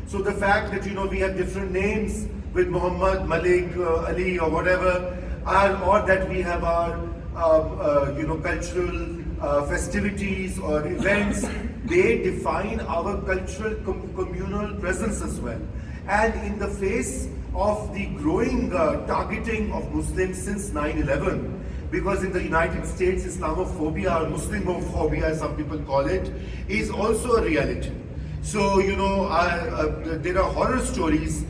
So the fact that we have different names with Muhammad, Malik, Ali, or whatever, or that we have our cultural festivities or events, they define our cultural communal presence as well. And in the face of the growing targeting of Muslims since 9/11, because in the United States, Islamophobia or Muslimophobia, as some people call it, is also a reality. So, there are horror stories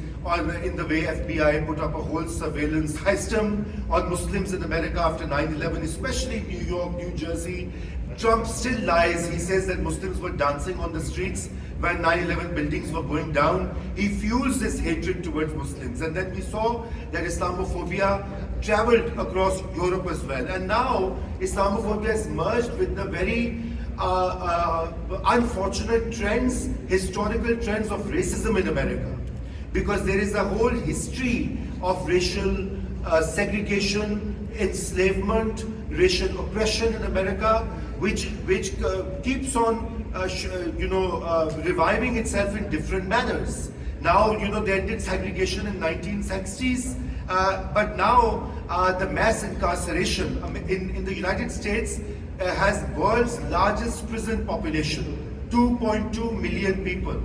in the way FBI put up a whole surveillance system on Muslims in America after 9/11, especially New York, New Jersey. Trump still lies. He says that Muslims were dancing on the streets when 9/11 buildings were going down. He fuels this hatred towards Muslims. And then we saw that Islamophobia traveled across Europe as well. And now Islamophobia is merged with the very unfortunate trends, historical trends of racism in America. Because there is a whole history of racial segregation, enslavement, racial oppression in America, which keeps on reviving itself in different manners. Now, they ended segregation in 1960s, but now the mass incarceration in the United States has world's largest prison population, 2.2 million people.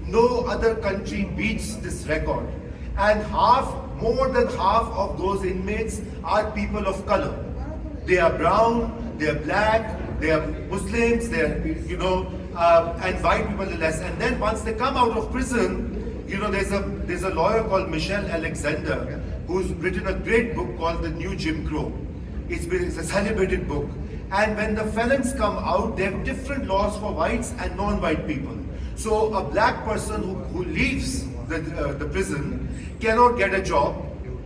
No other country beats this record. And more than half of those inmates are people of color. They are brown, they are black, they are Muslims, they are, and white people are less. And then once they come out of prison, there's a lawyer called Michelle Alexander who's written a great book called The New Jim Crow. It's a celebrated book. And when the felons come out, they have different laws for whites and non-white people. So a black person who leaves the prison cannot get a job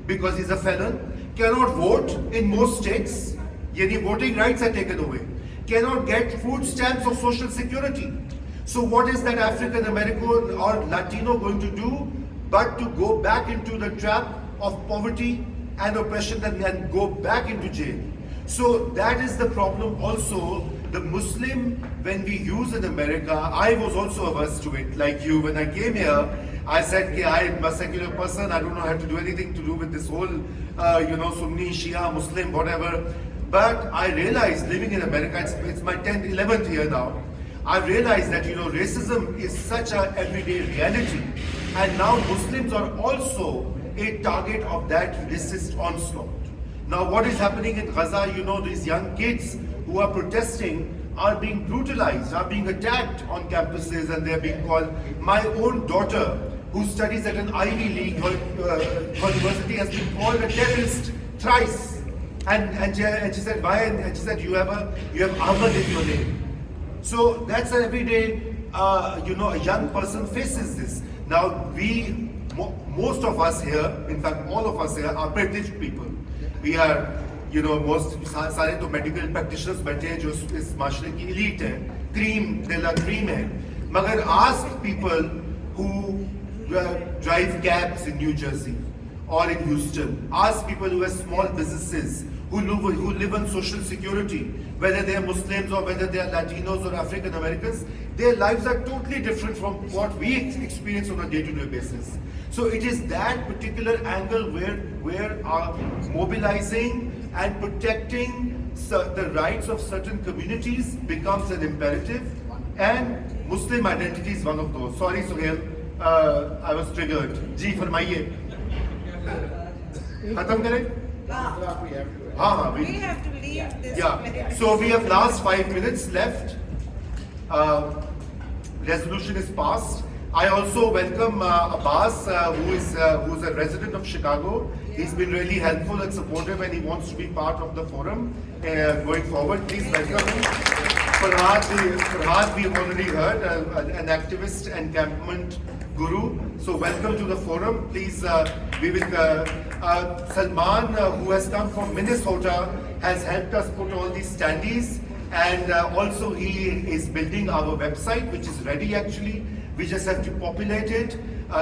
because he's a felon, cannot vote in most states, yani voting rights are taken away, cannot get food stamps or social security. So what is that African American or Latino going to do but to go back into the trap of poverty and oppression and go back into jail? So that is the problem also. The Muslim, when we use in America, I was also averse to it, like you. When I came here, I said, I'm a secular person, I don't know how to do anything to do with this whole, Sunni, Shia, Muslim, whatever. But I realized living in America, it's my 10th, 11th year now, I realized that, racism is such an everyday reality. And now Muslims are also a target of that racist onslaught. Now what is happening in Gaza, these young kids who are protesting are being brutalized, are being attacked on campuses, and they're being called. My own daughter, who studies at an Ivy League university, has been called a terrorist thrice. And she said, why? And she said, you have Ahmad in your name. So that's an everyday, a young person faces this. Now most of us here, in fact all of us here, are privileged people. We are, most सारे तो medical practitioners बैठे हैं जो इस माशरे की elite है, cream de la cream है. मगर ask people who drive cabs in New Jersey or in Houston. Ask people who have small businesses, who live on social security, whether they are Muslims or whether they are Latinos or African Americans. Their lives are totally different from what we experience on a day-to-day basis. So it is that particular angle where our mobilizing and protecting the rights of certain communities becomes an imperative, and Muslim identity is one of those. Sorry, Suhail, I was triggered. Ji, farmaiye. Khatam kare?
We have to leave this place.
So we have last 5 minutes left. Resolution is passed. I also welcome Abbas, who's a resident of Chicago. He's been really helpful and supportive, and he wants to be part of the forum going forward. Please welcome him. Farhad, we've already heard, an activist and encampment guru. So welcome to the forum. Please, Salman, who has come from Minnesota, has helped us put all these standees, and also he is building our website, which is ready actually. We just have to populate it.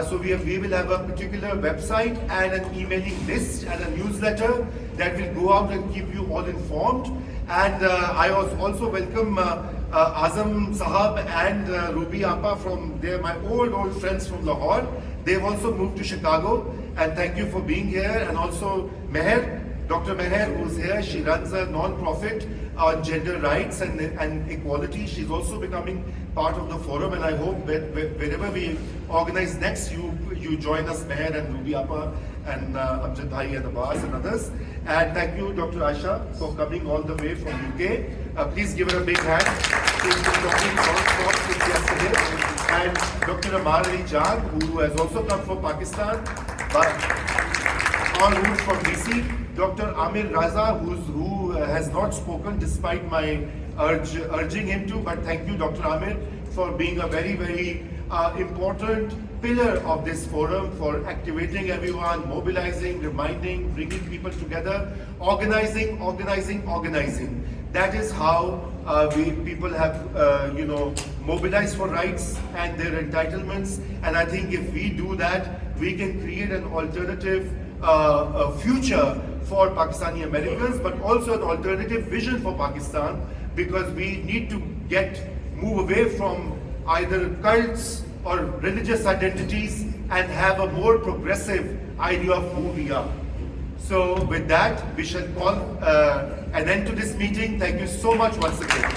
So we will have a particular website and an emailing list and a newsletter that will go out and keep you all informed. And I also welcome Azam Sahab and Ruby Appa they're my old friends from Lahore. They've also moved to Chicago, and thank you for being here. And also Meher, Dr. Meher, who's here. She runs a non-profit on gender rights and equality. She's also becoming part of the forum, and I hope that wherever we organize next, you join us, Meher and Ruby Appa and Amjad Bhai and Abbas and others. And thank you, Dr. Asha, for coming all the way from UK. Please give her a big hand. She's been talking non-stop since yesterday. And Dr. Amar Ali Jan, who has also come from Pakistan, but en route from DC. Dr. Amir Raza, who has not spoken despite my urging him to, but thank you, Dr. Amir, for being a very, very important pillar of this forum, for activating everyone, mobilizing, reminding, bringing people together, organizing. That is how people have, mobilized for rights and their entitlements. And I think if we do that, we can create an alternative future for Pakistani Americans, but also an alternative vision for Pakistan, because we need to move away from either cults or religious identities and have a more progressive idea of who we are. So with that, we shall call an end to this meeting. Thank you so much once again.